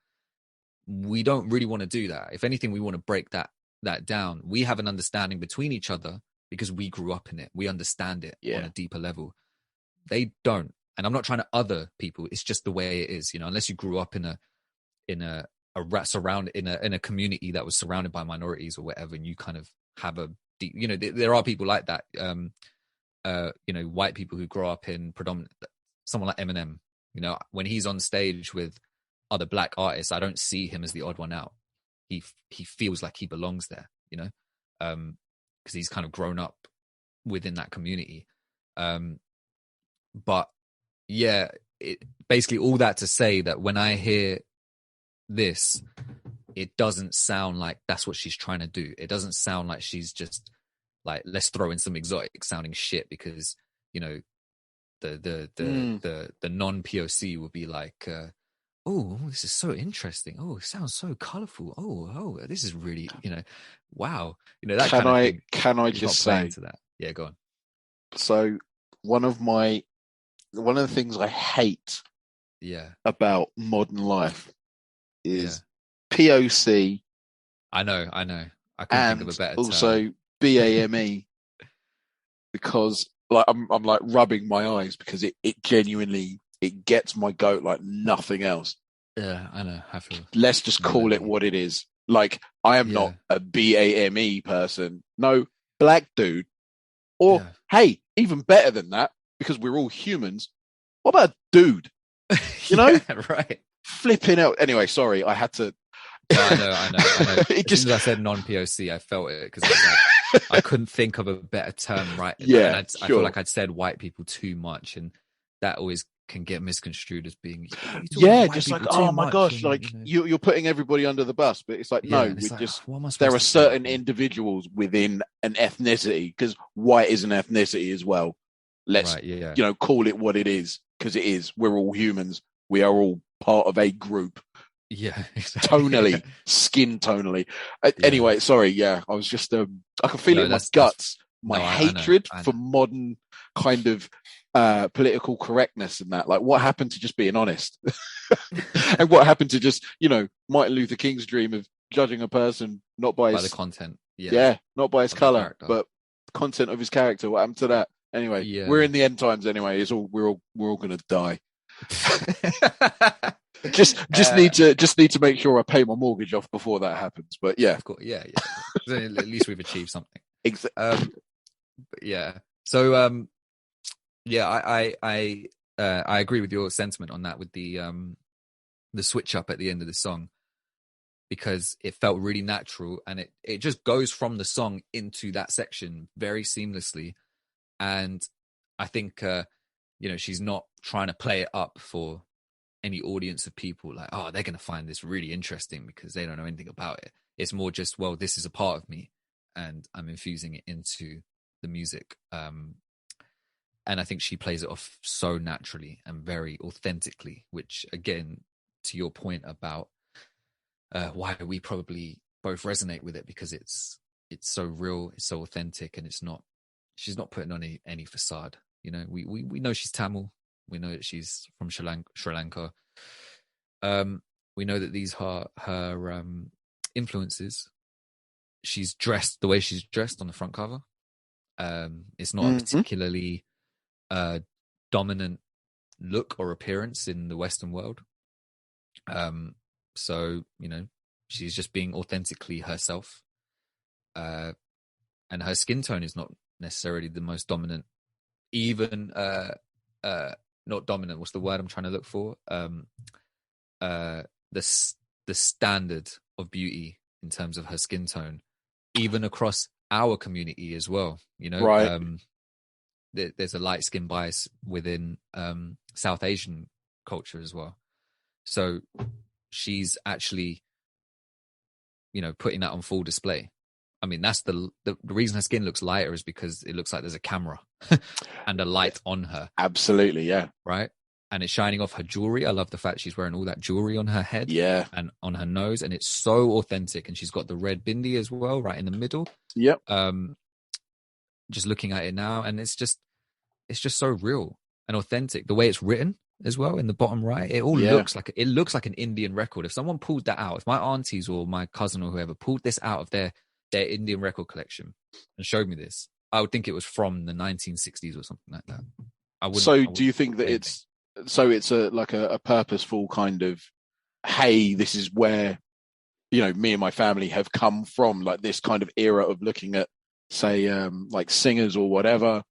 We don't really want to do that. If anything, we want to break that down. We have an understanding between each other because we grew up in it. We understand it on yeah, a deeper level. They don't. And I'm not trying to other people. It's just the way it is, unless you grew up in a community that was surrounded by minorities or whatever, and you kind of have a deep, there are people like that. White people who grow up in predominant, someone like Eminem, when he's on stage with other black artists, I don't see him as the odd one out. He feels like he belongs there, because he's kind of grown up within that community. But yeah, basically all that to say that when I hear this, it doesn't sound like that's what she's trying to do. It doesn't sound like she's just like, let's throw in some exotic sounding shit because, mm. the non-POC would be like, oh, this is so interesting. Oh, it sounds so colorful. Oh, this is really, wow. That Can kind of I thing. can I He's not just playing say? to that. Yeah, go on. So one of the things I hate Yeah. about modern life Yeah. is POC I know. I couldn't think of a and better term. also BAME because like I'm like rubbing my eyes because it genuinely it gets my goat like nothing else. Yeah, I know. I feel Let's just call it similarly. what it is. Like I am not Yeah. a BAME person. No, black dude. Or Yeah. hey, even better than that, because we're all humans. What about dude? You know? Yeah, right. Flipping out. Anyway, sorry, I had to. No, I know. It As soon just as I said non-POC, I felt it because I was like, I couldn't think of a better term, right? And yeah, I feel sure. like I'd said white people too much, and that always can get misconstrued as being, you're talking about Yeah, white just like, people too oh my much, gosh, and like you're putting everybody under the bus, but it's like, yeah, no, and we're it's like, just what am I there supposed are to say? certain individuals within an ethnicity because white is an ethnicity as well. Let's Right? Yeah, call it what it is because it is. We're all humans. We are all part of a group. yeah, exactly. Tonally, skin tonally. Yeah. Anyway, sorry. Yeah, I was just I can feel it No, in my that's guts. My no, I know, hatred I for know. modern kind of political correctness and that. Like, what happened to just being honest? And what happened to just Martin Luther King's dream of judging a person not by By the his content, yeah, not by his of the color, character. but the content of his character? What happened to that? Anyway, we're Yeah. in the end times. Anyway, we're all gonna die. Just uh, need to make sure I pay my mortgage off before that happens. But yeah, of course, yeah. So at least we've achieved something. exactly. But yeah. So yeah, I agree with your sentiment on that with the switch up at the end of the song because it felt really natural and it just goes from the song into that section very seamlessly. And I think she's not trying to play it up for any audience of people like, oh, they're going to find this really interesting because they don't know anything about it. It's more just, well, this is a part of me and I'm infusing it into the music. And I think she plays it off so naturally and very authentically, which again, to your point about why we probably both resonate with it because it's so real, it's so authentic, and she's not putting on any facade. We know she's Tamil. We know that she's from Sri Lanka. We know that these are her influences. She's dressed the way she's dressed on the front cover. It's not a particularly dominant look or appearance in the Western world. So she's just being authentically herself. And her skin tone is not necessarily the most dominant. Even not dominant. What's the word I'm trying to look for? The standard of beauty in terms of her skin tone, even across our community as well. Right. there's a light skin bias within South Asian culture as well. So she's actually, putting that on full display. I mean, that's the reason her skin looks lighter is because it looks like there's a camera and a light on her. Absolutely, yeah. Right? And it's shining off her jewelry. I love the fact she's wearing all that jewelry on her head, and on her nose, and it's so authentic. And she's got the red bindi as well, right in the middle. Yep. Just looking at it now, and it's just so real and authentic. The way it's written as well in the bottom right, it all looks like an Indian record. If someone pulled that out, if my aunties or my cousin or whoever pulled this out of their Indian record collection and showed me this, I would think it was from the 1960s or something like that. Do you think that it's a purposeful kind of, hey, this is where, me and my family have come from, like this kind of era of looking at, say, like singers or whatever.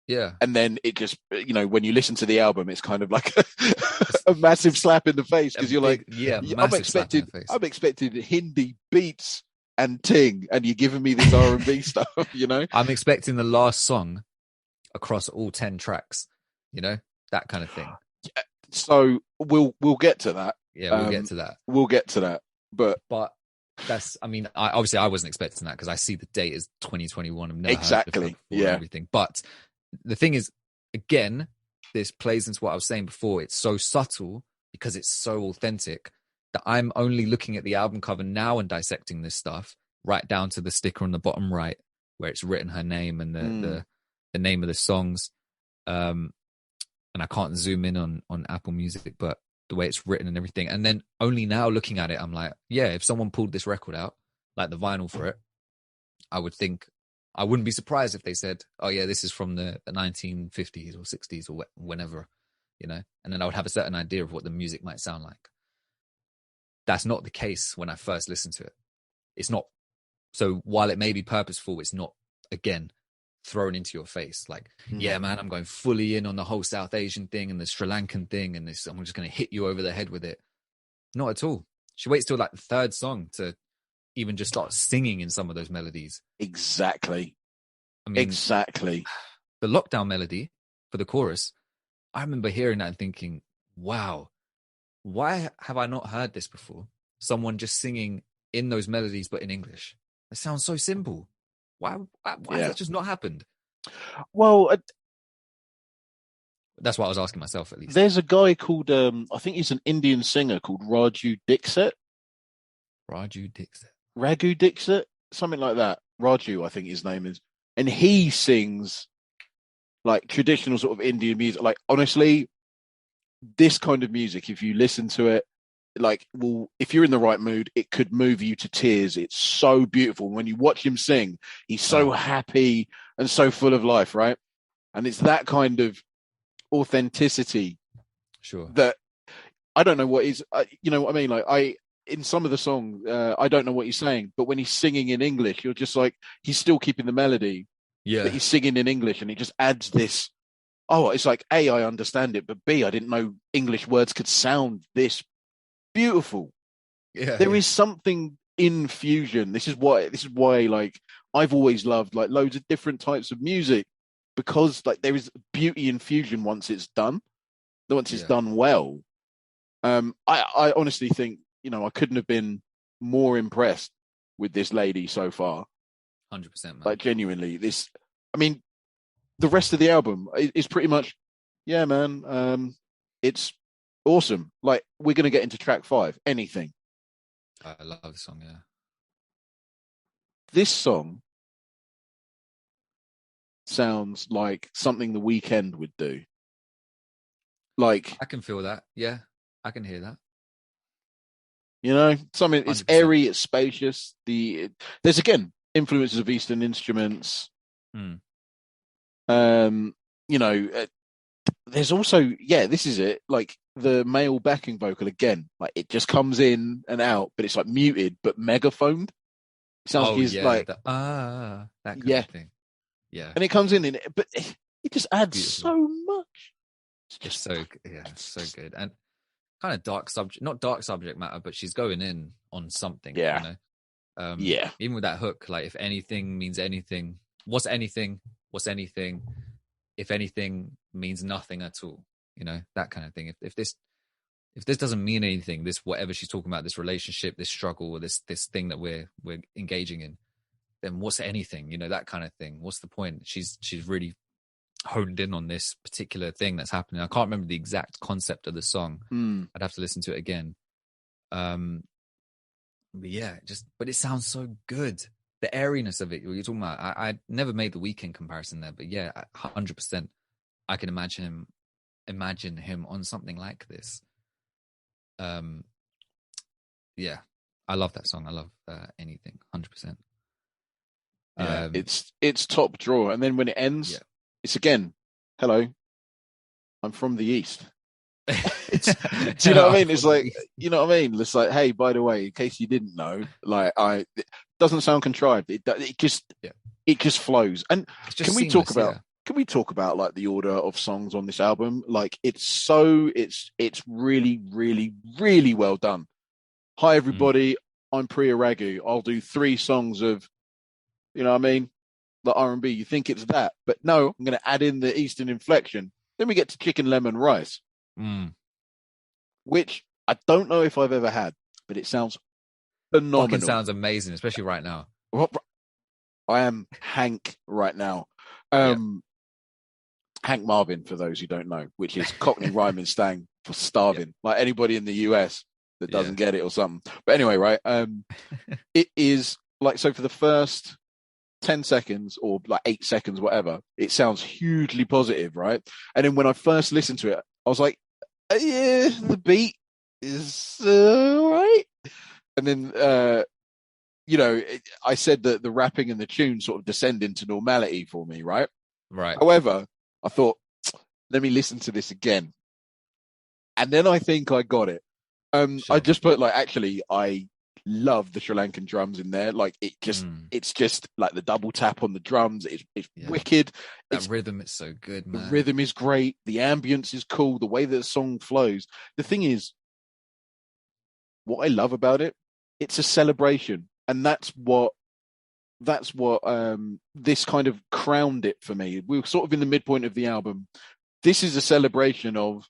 Yeah. And then it just, when you listen to the album, it's kind of like a massive slap in the face, because you're like, I'm expecting Hindi beats and ting, and you're giving me this R&B stuff, I'm expecting the last song across all 10 tracks, that kind of thing. So we'll get to that. Yeah, we'll get to that. We'll get to that. But that's, I mean, I wasn't expecting that because I see the date as 2021. I've never exactly. Heard before and everything. But the thing is, again, this plays into what I was saying before. It's so subtle because it's so authentic that I'm only looking at the album cover now and dissecting this stuff right down to the sticker on the bottom right where it's written her name and the name of the songs. And I can't zoom in on Apple Music, but the way it's written and everything. And then only now looking at it, I'm like, yeah, if someone pulled this record out, like the vinyl for it, I wouldn't be surprised if they said, oh yeah, this is from the 1950s or 60s or whenever, and then I would have a certain idea of what the music might sound like. That's not the case when I first listened to it. It's not. So while it may be purposeful, it's not, again, thrown into your face. Like, yeah, man, I'm going fully in on the whole South Asian thing and the Sri Lankan thing, and this, I'm just going to hit you over the head with it. Not at all. She waits till like the third song to even just start singing in some of those melodies. Exactly. I mean, exactly. The Lockdown melody for the chorus, I remember hearing that and thinking, wow, why have I not heard this before? Someone just singing in those melodies, but in English. It sounds so simple. Why has that just not happened? Well, that's what I was asking myself, at least. There's a guy called, I think he's an Indian singer called Raju Dixit. Ragu Dixit? Something like that. Raju, I think his name is. And he sings like traditional sort of Indian music. Like, honestly, this kind of music, if you listen to it, like, well, if you're in the right mood, it could move you to tears. It's so beautiful. When you watch him sing, he's so happy and so full of life, right? And it's that kind of authenticity. Sure. That I don't know what is, you know what I mean? Like, in some of the song, I don't know what he's saying, but when he's singing in English, you're just like, he's still keeping the melody. Yeah. But he's singing in English, and he just adds this. Oh, it's like, A, I understand it, but B, I didn't know English words could sound this beautiful. Yeah. There is something in fusion. This is why like I've always loved like loads of different types of music, because like there is beauty in fusion once it's done well. I honestly think, I couldn't have been more impressed with this lady so far. 100%, man. Like, genuinely, the rest of the album is pretty much, yeah, man. It's awesome. Like, we're going to get into track 5. Anything. I love the song, yeah. This song sounds like something The Weeknd would do. Like, I can feel that. Yeah, I can hear that. Something, it's 100%. Airy, it's spacious. There's again influences of Eastern instruments. There's also, this is it, like the male backing vocal again, like it just comes in and out, but it's like muted but megaphoned. It sounds like he's like that kind of thing. Yeah, and it comes in, but it just adds so much. It's so good, and kind of dark subject, not dark subject matter, but she's going in on something. Yeah, even with that hook, like if anything means anything, what's anything? What's anything? if anything means nothing at all, that kind of thing. If this doesn't mean anything, this whatever she's talking about, this relationship, this struggle, or this thing that we're engaging in, then what's anything? That kind of thing. What's the point? She's really honed in on this particular thing that's happening. I can't remember the exact concept of the song. I'd have to listen to it again. But yeah, but it sounds so good. The airiness of it, you're talking about. I never made the Weeknd comparison there, but yeah, 100%. I can imagine him on something like this. Yeah, I love that song. I love anything, 100%. Yeah, it's top drawer, and then when it ends, it's again, hello, I'm from the East. Do you know what I mean? It's like, you know what I mean? It's like, hey, by the way, in case you didn't know, like, it doesn't sound contrived. It just flows. And can we talk about like the order of songs on this album? Like, it's really, really, really well done. Hi everybody, I'm Priya Ragu. I'll do 3 songs of, you know what I mean, the R&B. You think it's that, but no, I'm going to add in the Eastern inflection. Then we get to Chicken Lemon Rice, which I don't know if I've ever had, but it sounds phenomenal. Fucking sounds amazing, especially right now. I am Hank right now. Hank Marvin, for those who don't know, which is Cockney rhyming slang for starving, like anybody in the US that doesn't get it or something. But anyway, right, it is like, so for the first 10 seconds or like 8 seconds, whatever, it sounds hugely positive, right? And then when I first listened to it, I was like, yeah, the beat is all right. And then, I said that the rapping and the tune sort of descend into normality for me, right? Right. However, I thought, let me listen to this again. And then I think I got it. Sure. I just put like, actually, I love the Sri Lankan drums in there. Like, it's just like the double tap on the drums. It's wicked. That rhythm is so good, man. The rhythm is great. The ambience is cool. The way that the song flows. The thing is, what I love about it, it's a celebration. And that's what this kind of crowned it for me. We were sort of in the midpoint of the album. This is a celebration of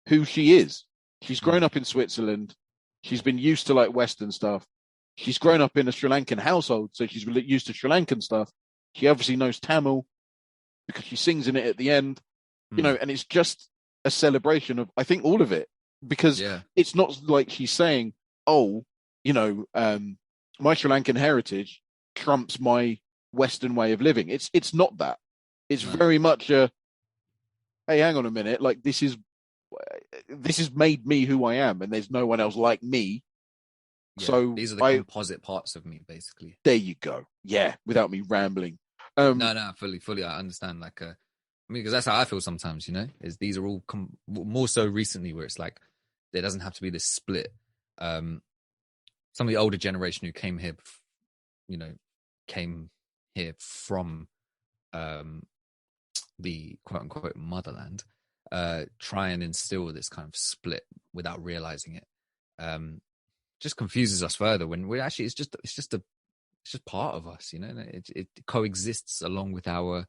who she is. She's grown up in Switzerland. She's been used to like Western stuff. She's grown up in a Sri Lankan household, so she's used to Sri Lankan stuff. She obviously knows Tamil because she sings in it at the end, and it's just a celebration of, I think, all of it, because it's not like she's saying, oh, my Sri Lankan heritage trumps my Western way of living. It's not that. It's very much a, hey, hang on a minute, like this has made me who I am, and there's no one else like me. Yeah, so these are the composite parts of me, basically. There you go. Yeah, without me rambling. No, fully. I understand. Like, because that's how I feel sometimes. Is these are all more so recently, where it's like there doesn't have to be this split. Some of the older generation who came here, from the quote unquote motherland. Try and instill this kind of split without realizing it. Just confuses us further when we actually it's just part of us, it coexists along with our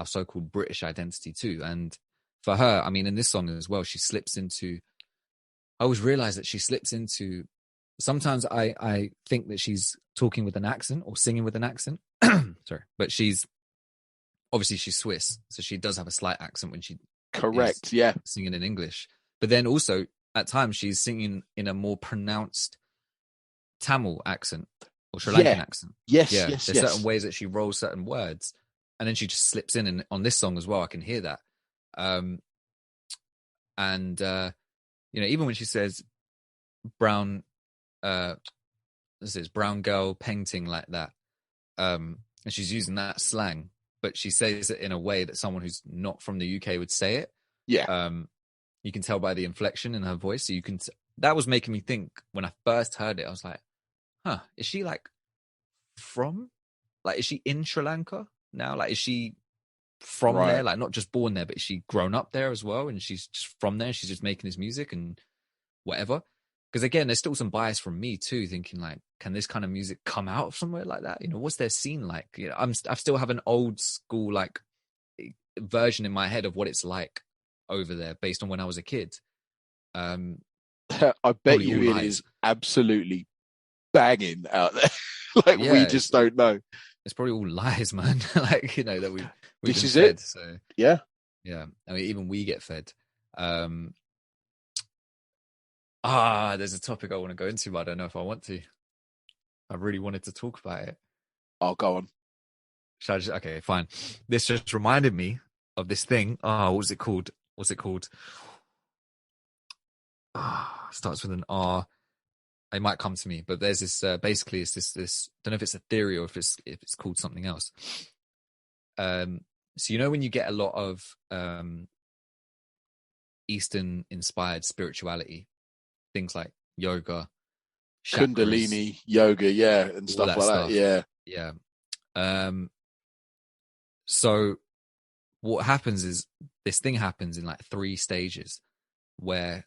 so-called British identity too. And for her, I mean, in this song as well, I always realize that she slips into, sometimes I think that she's talking with an accent or singing with an accent. Sorry, but she's Swiss, so she does have a slight accent when she correct singing in English. But then also at times she's singing in a more pronounced Tamil accent or Sri Lankan accent. Yes. There's certain ways that she rolls certain words, and then she just slips in, and on this song as well I can hear that. Even when she says brown brown girl painting like that, and she's using that slang, but she says it in a way that someone who's not from the UK would say it. Yeah. You can tell by the inflection in her voice. So that was making me think when I first heard it, I was like, huh, is she like is she in Sri Lanka now? Like, is she from there? Like, not just born there, but is she grown up there as well? And she's just from there. She's just making this music and whatever. Because again, there's still some bias from me too, thinking like, can this kind of music come out of somewhere like that? What's their scene like? I still have an old school, like, version in my head of what it's like over there based on when I was a kid. I bet Probably you all it lies. is absolutely banging out there. Like we Yeah, just don't know. it's probably all lies, man. Like, that we've This been is it. fed. So Yeah. yeah, I mean, even we get fed. There's a topic I want to go into, but I don't know if I want to. I really wanted to talk about it. I'll go on. Should I just, okay, fine. This just reminded me of this thing. What was it called? What's it called? Starts with an R. It might come to me, but there's this. Basically, it's this. Don't know if it's a theory or if it's called something else. So when you get a lot of Eastern inspired spirituality, things like yoga, chakras, Kundalini yoga, yeah, and all stuff that like stuff. that. Yeah. So what happens is this thing happens in like 3 stages where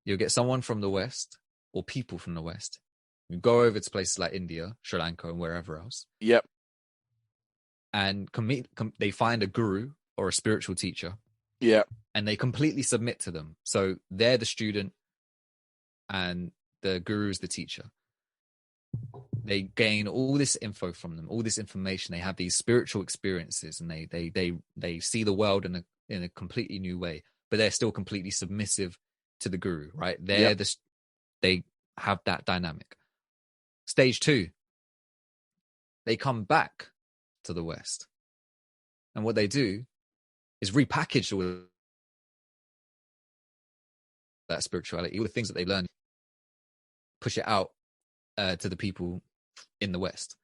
you'll get someone from the West or people from the West. You go over to places like India, Sri Lanka, and wherever else. Yep. And they find a guru or a spiritual teacher. Yeah. And they completely submit to them. So they're the student and the guru is the teacher. They gain all this info from them, all this information. They have these spiritual experiences, and they see the world in a completely new way. But they're still completely submissive to the guru, right? They have that dynamic. Stage 2, they come back to the West, and what they do is repackage all that spirituality, all the things that they learn, push it out to the people in the West.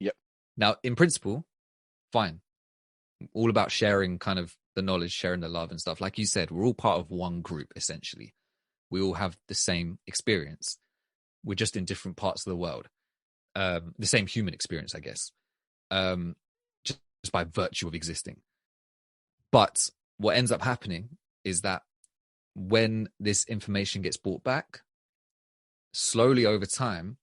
Yep. Now, in principle, fine. All about sharing kind of the knowledge, sharing the love and stuff. Like you said, we're all part of one group, essentially. We all have the same experience. We're just in different parts of the world. The same human experience, I guess. Just by virtue of existing. But what ends up happening is that when this information gets brought back, slowly over time,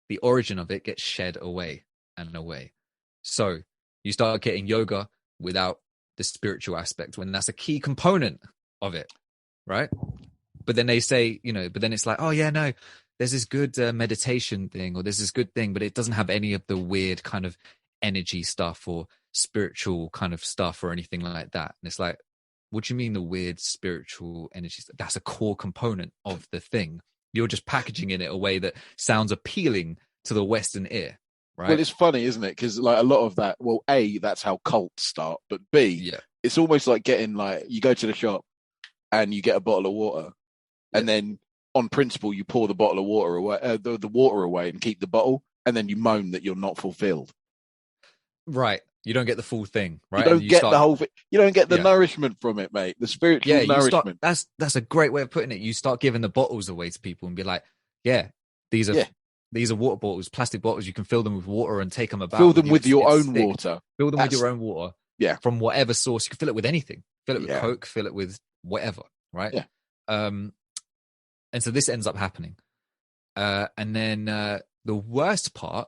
the origin of it gets shed away and away. So you start getting yoga without the spiritual aspect, when that's a key component of it, right? But then they say, but then it's like, oh yeah, no, there's this good meditation thing, or there's this good thing, but it doesn't have any of the weird kind of energy stuff or spiritual kind of stuff or anything like that. And it's like, what do you mean the weird spiritual energy stuff? That's a core component of the thing. You're just packaging in it a way that sounds appealing to the Western ear, right? Well, it's funny, isn't it? Because like a lot of that, well, A, that's how cults start, but B, it's almost like getting like, you go to the shop and you get a bottle of water, and then on principle you pour the bottle of water away, the water away, and keep the bottle, and then you moan that you're not fulfilled. Right. You don't get the full thing, right? You don't get the whole thing. You don't get the nourishment from it, mate. The spiritual nourishment. That's a great way of putting it. You start giving the bottles away to people and be like, these are water bottles, plastic bottles. You can fill them with water and take them about. Fill them with your own water. Fill them with your own water. Yeah. From whatever source. You can fill it with anything. Fill it with Coke, fill it with whatever, right? Yeah. And so this ends up happening. And then the worst part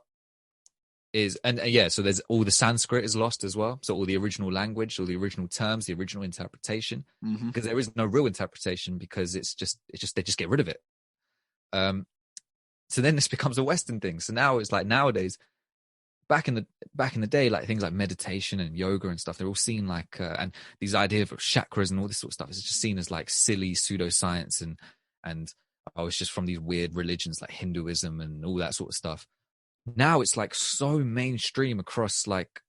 is, so there's all the Sanskrit is lost as well. So all the original language, all the original terms, the original interpretation, because there is no real interpretation, because it's just they just get rid of it. So then this becomes a Western thing. So now it's like nowadays, back in the day, like things like meditation and yoga and stuff, they're all seen like, and these ideas of chakras and all this sort of stuff is just seen as like silly pseudoscience and it's just from these weird religions like Hinduism and all that sort of stuff. Now it's like so mainstream across like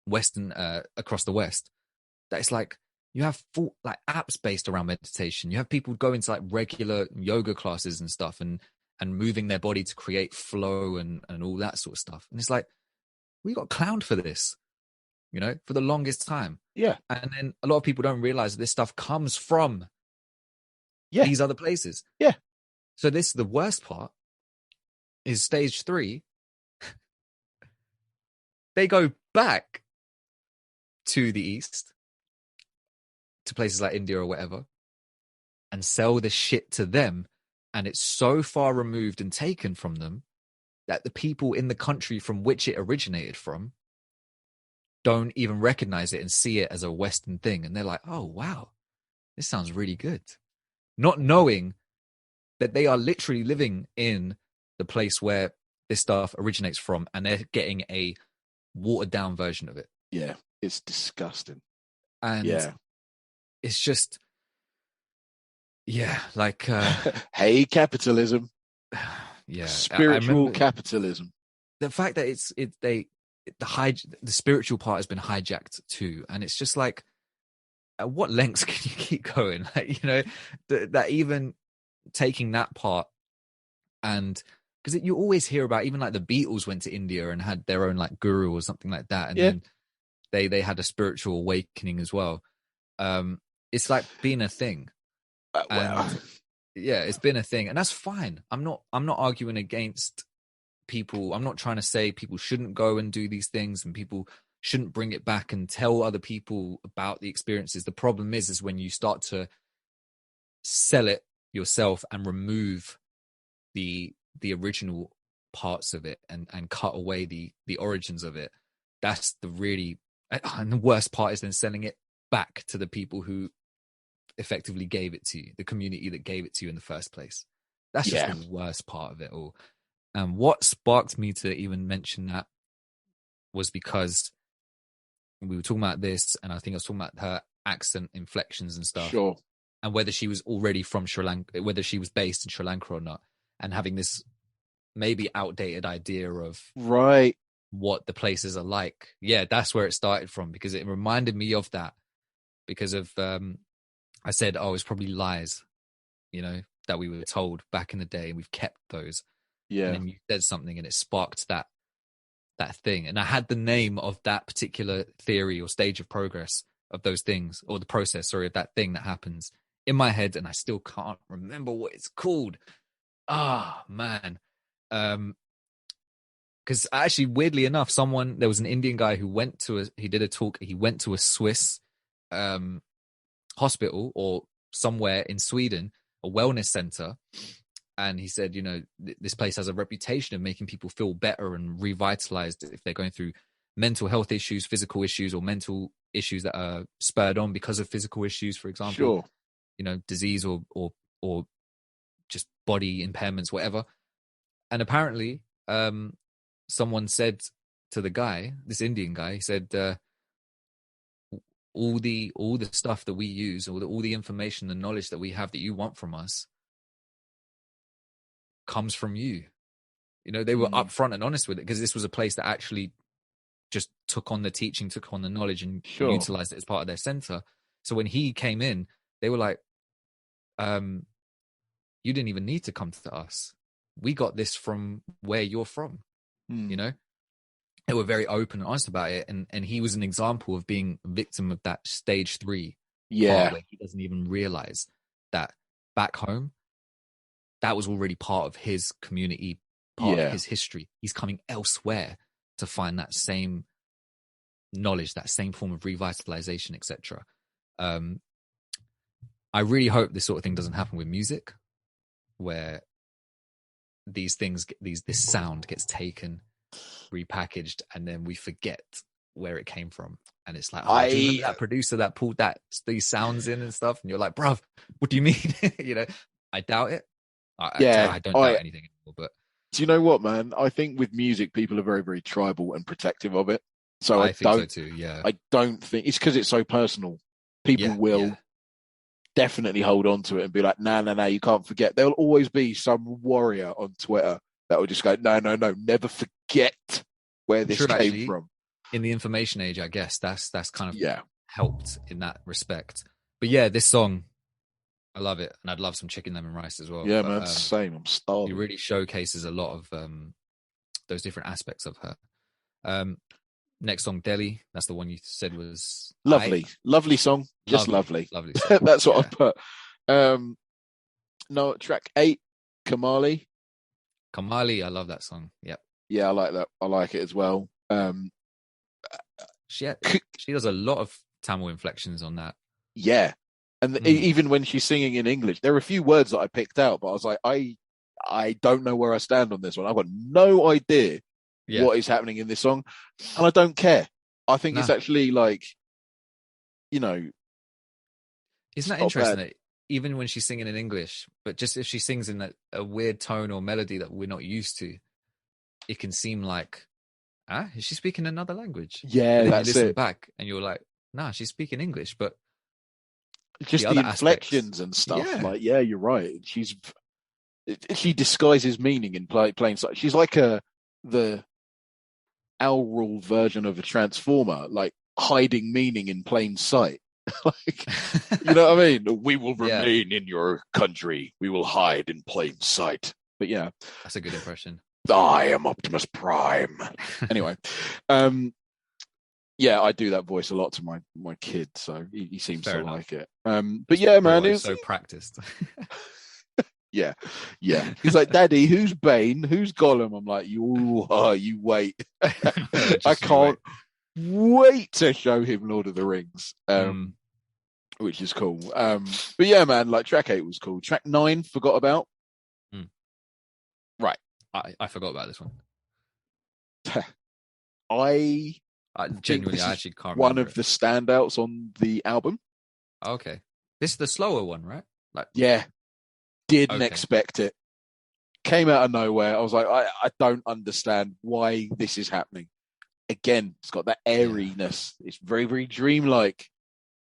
Western across the West that it's like you have full like apps based around meditation. You have people go into like regular yoga classes and stuff and moving their body to create flow and all that sort of stuff. And it's like, we got clowned for this, for the longest time. Yeah. And then a lot of people don't realize that this stuff comes from these other places. Yeah. So the worst part is stage 3. They go back to the East, to places like India or whatever, and sell the shit to them. And it's so far removed and taken from them that the people in the country from which it originated from don't even recognize it and see it as a Western thing. And they're like, oh, wow, this sounds really good. Not knowing that they are literally living in the place where this stuff originates from, and they're getting a watered down version of it. Yeah, it's disgusting. And it's just, like, hey, capitalism. Yeah, spiritual capitalism. The fact that the spiritual part has been hijacked too, and it's just like, at what lengths can you keep going? Like, that even taking that part, and because you always hear about, even like the Beatles went to India and had their own like guru or something like that, and then they had a spiritual awakening as well. It's like being a thing. It's been a thing, and that's fine. I'm not arguing against people. I'm not trying to say people shouldn't go and do these things and people shouldn't bring it back and tell other people about the experiences. The problem is when you start to sell it yourself and remove the original parts of it and cut away the origins of it. That's and the worst part is then selling it back to the people who effectively gave it to you, the community that gave it to you in the first place. That's just the worst part of it all. And what sparked me to even mention that was because we were talking about this, and I think I was talking about her accent inflections and stuff. Sure. And whether she was already from Sri Lanka, whether she was based in Sri Lanka or not, and having this maybe outdated idea of what the places are like. Yeah, that's where it started from, because it reminded me of that. Because of, I said, it's probably lies, that we were told back in the day, and we've kept those. Yeah. And then you said something, and it sparked that thing. And I had the name of that particular theory or stage of progress of those things, or the process, of that thing that happens in my head, and I still can't remember what it's called. Man. Because actually, weirdly enough, there was an Indian guy who he did a talk, he went to a Swiss hospital or somewhere in Sweden, a wellness center, and he said, this place has a reputation of making people feel better and revitalized if they're going through mental health issues, physical issues, or mental issues that are spurred on because of physical issues, for example. Sure. Disease or just body impairments, whatever. And apparently, someone said to the guy, this Indian guy, he said, all the stuff that we use, all the information, the knowledge that we have that you want from us, comes from you. They were upfront and honest with it, because this was a place that actually just took on the teaching, took on the knowledge, and utilized it as part of their center. So when he came in, they were like, you didn't even need to come to us. We got this from where you're from. They were very open and honest about it. And he was an example of being a victim of that stage 3 part, where he doesn't even realize that back home, that was already part of his community, part of his history. He's coming elsewhere to find that same knowledge, that same form of revitalization, etc. I really hope this sort of thing doesn't happen with music, where these things, this sound gets taken, repackaged, and then we forget where it came from. And it's like, do you remember that producer that pulled these sounds in and stuff? And you're like, bruv, what do you mean? I doubt it. I don't doubt anything anymore. But do you know what, man? I think with music, people are very, very tribal and protective of it. So I think so too. Yeah, I don't think it's because it's so personal. People will definitely hold on to it and be like, no, you can't forget. There'll always be some warrior on Twitter that will just go, no, never forget where this came from. In the information age, I guess that's kind of helped in that respect. But yeah, this song, I love it, and I'd love some chicken lemon rice as well. Yeah, man, same. I'm starving. It really showcases a lot of those different aspects of her. Next song, Delhi. That's the one you said was lovely song, just lovely song. That's what I put. No, track 8, Kamali. I love that song. Yep. Yeah, I like that. I like it as well. She does a lot of Tamil inflections on that. Yeah, and even when she's singing in English, there are a few words that I picked out, but I was like, I don't know where I stand on this one. I've got no idea what is happening in this song, and I don't care. I think it's Nah, actually like, you know, isn't it's that not interesting bad. that even when she's singing in English, but just if she sings in a weird tone or melody that we're not used to, it can seem like, ah, is she speaking another language? But Yeah, then you that's listen it. back and you're like, nah, she's speaking English. But the Just the other aspects, inflections and stuff. yeah, Like, yeah, you're right. She disguises meaning in plain sight. She's like the Elrul version of a transformer, like hiding meaning in plain sight. Like, you know what I mean? We will yeah, remain in your country. We will hide in plain sight. But yeah, that's a good impression. I am Optimus Prime. Anyway, um, yeah, I do that voice a lot to my kid, so he seems to Fair enough. like it. But That's yeah, probably man, why it it's was so practiced. yeah, yeah. He's like, Daddy, who's Bane? Who's Gollum? I'm like, you wait. I Just you can't wait. wait to show him Lord of the Rings. Mm, Which is cool. But yeah, man, like track 8 was cool. Track 9, forgot about. mm. Right. I forgot about this one. I think Genuinely, this I is actually can't one remember of it. the standouts on the album. Okay, this is the slower one, right? Like, Yeah, didn't okay, expect it. Came out of nowhere. I was like, I don't understand why this is happening. Again, it's got that yeah. airiness. It's very, very dreamlike.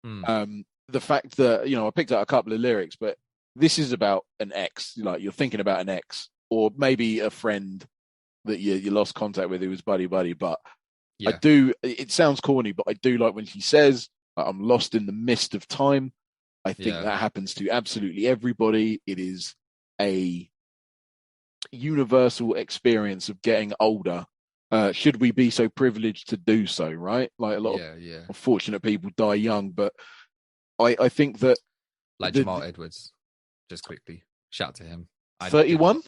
Mm, The fact that, I picked out a couple of lyrics, but this is about an ex. Like, you're thinking about an ex, or maybe a friend that you lost contact with who was buddy buddy. But yeah, it sounds corny, but I do like when she says, I'm lost in the mist of time. I think yeah, that happens to absolutely everybody. It is a universal experience of getting older. Should we be so privileged to do so, right? Like, a lot of yeah, yeah. unfortunate people die young, but I think that Like Jamal the Edwards, just quickly. Shout to him. I did 31, not.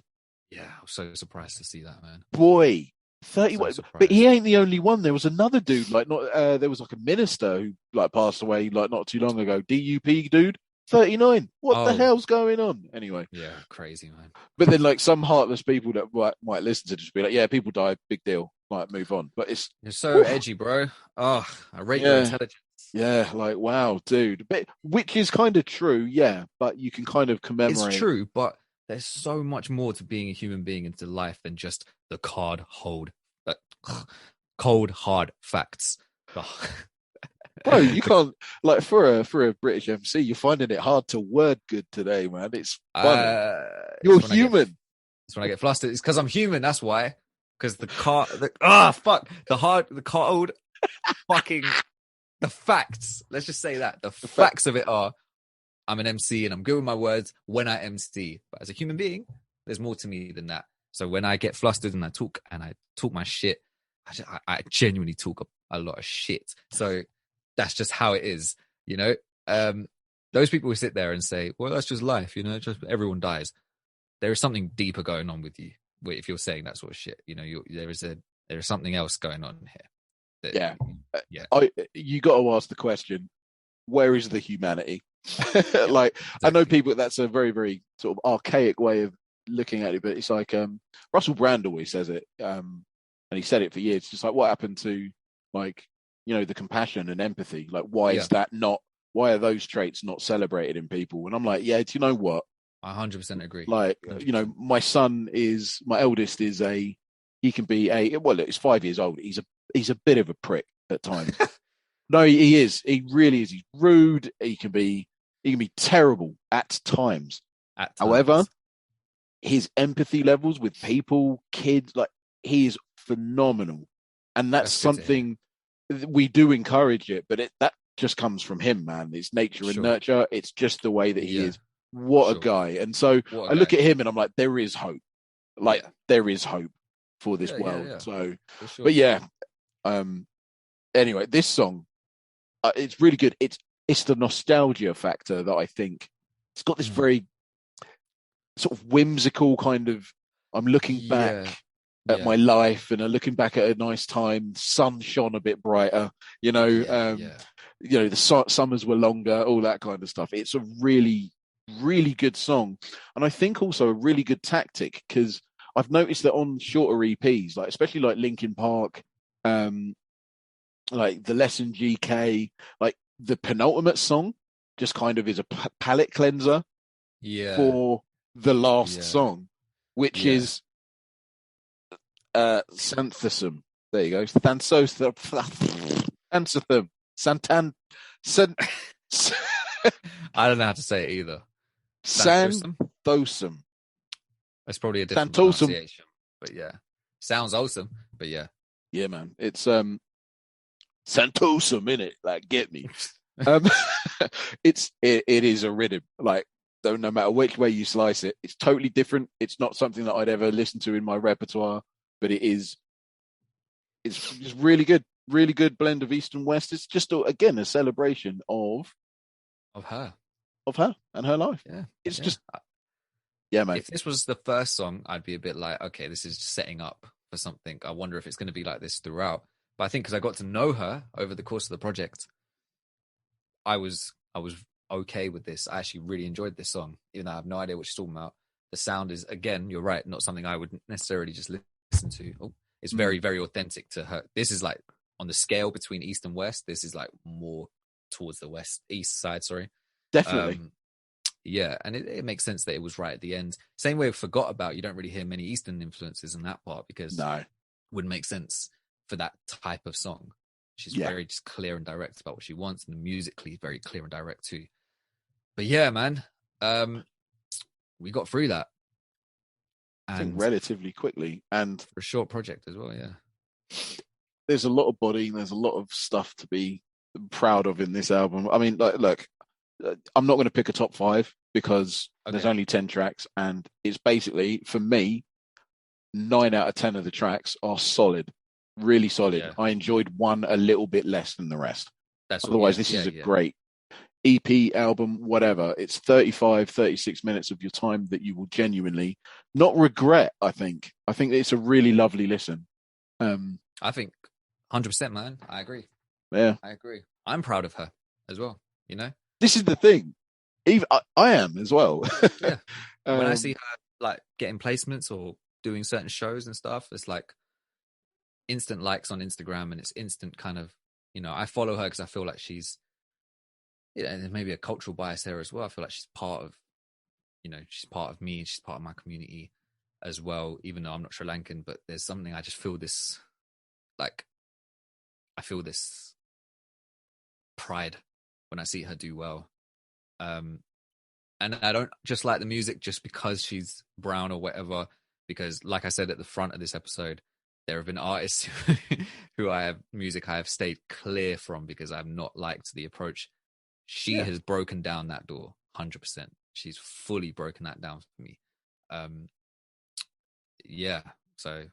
Yeah, I was so surprised to see that, man. boy, So 31, but he surprised. ain't the only one. There was another dude, like, not there was like a minister who like passed away like not too long ago. DUP dude, 39. What the Oh, hell's going on? Anyway, yeah, crazy, man. but then like some heartless people that might listen to just be like, yeah, people die, big deal, like move on. But it's You're so whew, edgy, bro. Oh, I rate your yeah, intelligence. yeah, like wow, dude. But which is kind of true, yeah. But you can kind of It's commemorate. true, but there's so much more to being a human being into life than just the uh, cold hard facts. Oh. Bro, you The- can't like for a British MC, you're finding it hard to word good today, man. It's funny. uh, You're it's when I get human. it's when I get flustered. It's because I'm human. That's why. Because fuck the cold fucking the facts. Let's just say that the The fact, facts of it are I'm an MC and I'm good with my words when I MC. But as a human being, there's more to me than that. So when I get flustered and I talk my shit, I genuinely talk a lot of shit. So that's just how it is, you know. Um, those people who sit there and say, "Well, that's just life," you know, just everyone dies. There is something deeper going on with you if you're saying that sort of shit. You know, there is something else going on here. yeah. Yeah, You got to ask the question: where is the humanity? yeah, Like, I know exactly. people. That's a very, very sort of archaic way of looking at it, but it's like Russell Brand always says it, and he said it for years. Just like, what happened to like the compassion and empathy? Like, why Yeah, is that not? Why are those traits not celebrated in people? And I'm like, yeah, do you know what? I 100% agree. Like, 100%. my eldest is he can be well, look, he's 5 years old. He's a bit of a prick at times. No, he is. He really is. He's rude. He can be terrible at times. At However, times. his empathy levels with people, kids, like he is phenomenal. And that's That's good to hear. something we do encourage it, but that just comes from him, man. It's nature and Sure. nurture. It's just the way that he Yeah, is. What a sure. guy. And so What a I look guy. at him and I'm like, there is hope. Like Yeah. there is hope for this Yeah, yeah, world. yeah. So, For but sure. yeah, um, anyway, this song, it's really good. It's the nostalgia factor that I think it's got this Mm. very sort of whimsical kind of. I'm looking back Yeah. at Yeah. my life and I'm looking back at a nice time. Sun shone a bit brighter, Yeah. Yeah. the summers were longer, all that kind of stuff. It's a really, really good song, and I think also a really good tactic because I've noticed that on shorter EPs, like especially like Linkin Park, um, like the Lesson GK, like the penultimate song, just kind of is a palate cleanser Yeah. for the last Yeah. song, which Yeah. is Xanthosum. There you go. Xanthosum. Xanthosum. Santan. San, I don't know how to say it either. Santosum? Xanthosum. That's probably a different Xanthosum. pronunciation. But yeah. Sounds awesome. But yeah. Yeah, man. It's Santosum in it. Like, get me. Um, it is a rhythm. Like, no matter which way you slice it, it's totally different. It's not something that I'd ever listen to in my repertoire, but it's just really good blend of East and West. It's just again a celebration Of her. and her life. Yeah. It's Yeah. just yeah, man. If this was the first song, I'd be a bit like, okay, this is setting up for something. I wonder if it's going to be like this throughout. But I think because I got to know her over the course of the project, I was okay with this. I actually really enjoyed this song, even though I have no idea what she's talking about. The sound is, again, you're right, not something I would necessarily just listen to. Oh, it's very, very authentic to her. This is like on the scale between East and West. This is like more towards the East side. Sorry, Definitely. Yeah, and it makes sense that it was right at the end. Same way with Forgot About, you don't really hear many Eastern influences in that part because No. it wouldn't make sense for that type of song. She's very just clear and direct about what she wants, and musically very clear and direct too. But yeah, man, we got through that. And I think relatively quickly, and for a short project as well. Yeah, there's a lot of body, there's a lot of stuff to be proud of in this album. I mean, like, look, I'm not going to pick a top 5 because there's only 10 tracks, and it's basically, for me, 9 out of 10 of the tracks are solid, really solid. Yeah. I enjoyed one a little bit less than the rest. Otherwise, this is a great EP, album, whatever. It's 35, 36 minutes of your time that you will genuinely not regret, I think. I think it's a really lovely listen. I think 100%, man. I agree. Yeah. I agree. I'm proud of her as well, you know? This is the thing. Even I am as well. Yeah. When I see her like getting placements or doing certain shows and stuff, it's like instant likes on Instagram, and it's instant kind of, you know, I follow her because I feel like she's, you know, there's maybe a cultural bias there as well. I feel like she's part of, you know, she's part of me, she's part of my community as well, even though I'm not Sri Lankan, but there's something I just feel this, like, I feel this pride when I see her do well. And I don't just like the music just because she's brown or whatever, because like I said at the front of this episode, there have been artists who I have stayed clear from because I've not liked the approach. She has broken down that door 100%. She's fully broken that down for me. Yeah, so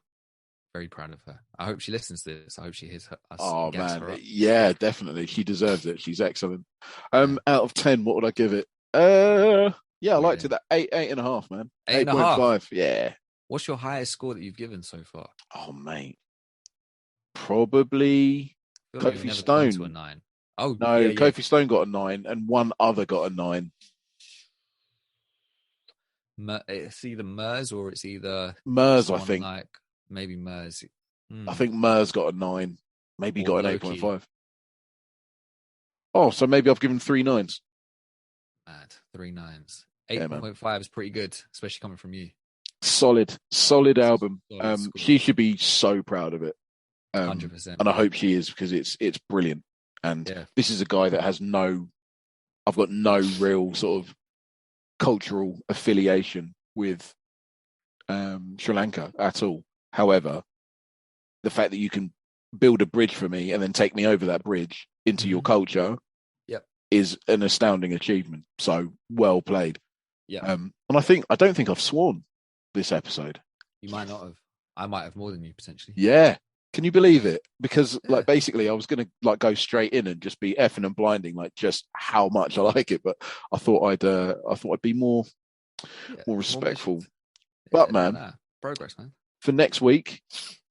very proud of her. I hope she listens to this. I hope she hears us. Oh man, yeah, definitely. She deserves it. She's excellent. Out of 10, what would I give it? Yeah, I liked it. That 8.5, man. 8.5. Yeah. What's your highest score that you've given so far? Oh, mate. Probably Kofi Stone. To a 9. Oh no, Kofi Stone got a 9, and one other got a 9. It's either Mers or it's either Mers, I think. Like maybe Mers. I think Mers got a 9. Maybe got an 8.5. Oh, so maybe I've given 3 9s. Mad. 3 9s. 8.5 is pretty good, especially coming from you. Solid album. She should be so proud of it. 100%. And I hope she is, because it's brilliant. And this is a guy that has I've got no real sort of cultural affiliation with Sri Lanka at all. However, the fact that you can build a bridge for me and then take me over that bridge into your culture is an astounding achievement. So well played. And I don't think I've sworn this episode. You might not have. I might have more than you potentially. Yeah. Can you believe it? Because like basically I was going to like go straight in and just be effing and blinding like just how much I like it, but I thought I'd be more respectful. But man, progress, man. For next week,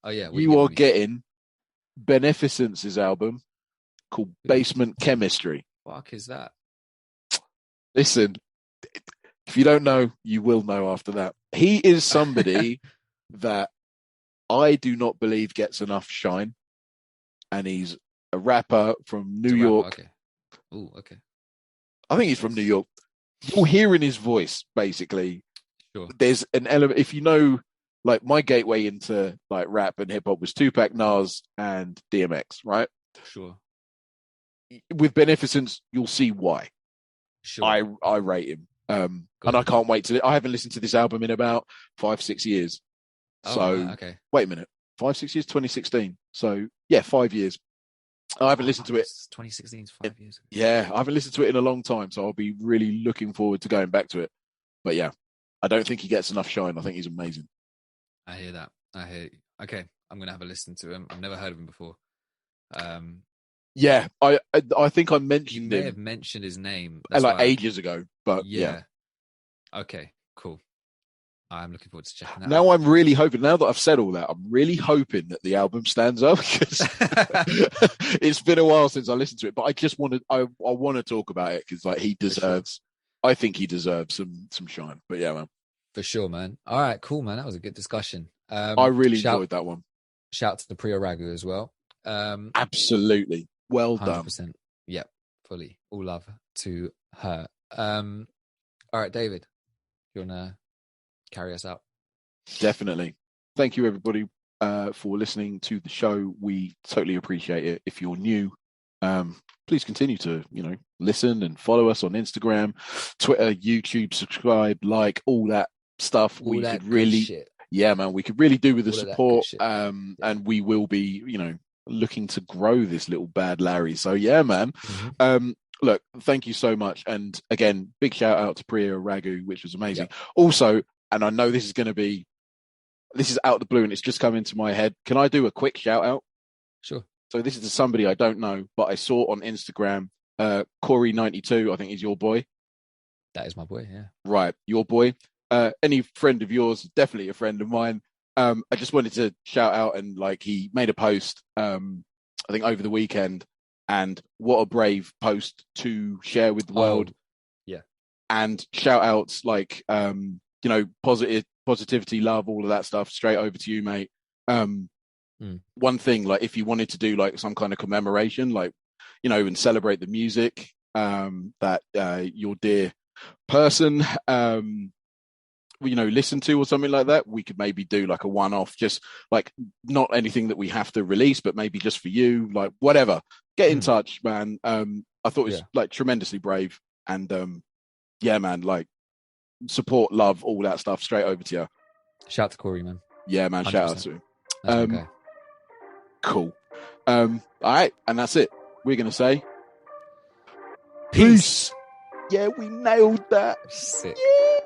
you are getting Beneficence's album called Basement Chemistry. Fuck is that? Listen, if you don't know, you will know after that. He is somebody that I do not believe gets enough shine, and he's a rapper from New It's a York. rapper, okay. Oh, okay. I think he's from New York. You'll hear in his voice, basically. Sure. There's an element, if you know, like my gateway into like rap and hip hop was Tupac, Nas, and DMX, right? Sure. With Beneficence, you'll see why. Sure. I rate him. And I can't wait I haven't listened to this album in about 5-6 years. So right, okay. wait a minute. 5-6 years, 2016. So yeah, 5 years. I haven't listened to it. 2016 is 5 years ago. Yeah, I haven't listened to it in a long time, so I'll be really looking forward to going back to it. But yeah, I don't think he gets enough shine. I think he's amazing. I hear that. I hear. Okay, I'm gonna have a listen to him. I've never heard of him before. Yeah, I think I You mentioned may him have mentioned his name. like ages ago, but yeah. Okay, cool. I'm looking forward to checking that now out. I'm really hoping, now that I've said all that, I'm really hoping that the album stands up, because it's been a while since I listened to it, but I just I want to talk about it because like he deserves, I think he deserves some shine. But yeah, man. For sure, man. All right, cool, man. That was a good discussion. I really enjoyed that one. Shout to the Priya Ragu as well. Absolutely. Well 100%. done. Yep, fully. All love to her. All right, David, you want to carry us out? Definitely. Thank you, everybody, for listening to the show. We totally appreciate it. If you're new, please continue to, listen and follow us on Instagram, Twitter, YouTube, subscribe, like, all that stuff. All that could really, shit. yeah, man, we could really do with the All support. And we will be, looking to grow this little bad Larry. So yeah, man. Mm-hmm. Look, thank you so much. And again, big shout out to Priya Ragu, which was amazing. Yep. Also, and I know this is out of the blue and it's just come into my head. Can I do a quick shout out? Sure. So this is to somebody I don't know, but I saw on Instagram, Corey92, I think is your boy. That is my boy, yeah. Right, your boy. Any friend of yours, definitely a friend of mine. I just wanted to shout out, and like he made a post, I think over the weekend, and what a brave post to share with the world. Yeah. And shout outs like, positivity, love, all of that stuff straight over to you, mate. One thing, like if you wanted to do like some kind of commemoration, like, and celebrate the music that your dear person listen to or something like that, we could maybe do like a one-off, just like not anything that we have to release, but maybe just for you, like whatever. Get in touch, man. I thought it was like tremendously brave, and yeah, man, like support, love, all that stuff straight over to you. Shout to Corey, man. Yeah, man. 100%. Shout out to him. Okay. Cool. All right, and that's it. We're gonna say peace. Yeah, we nailed that. Sick. Yeah.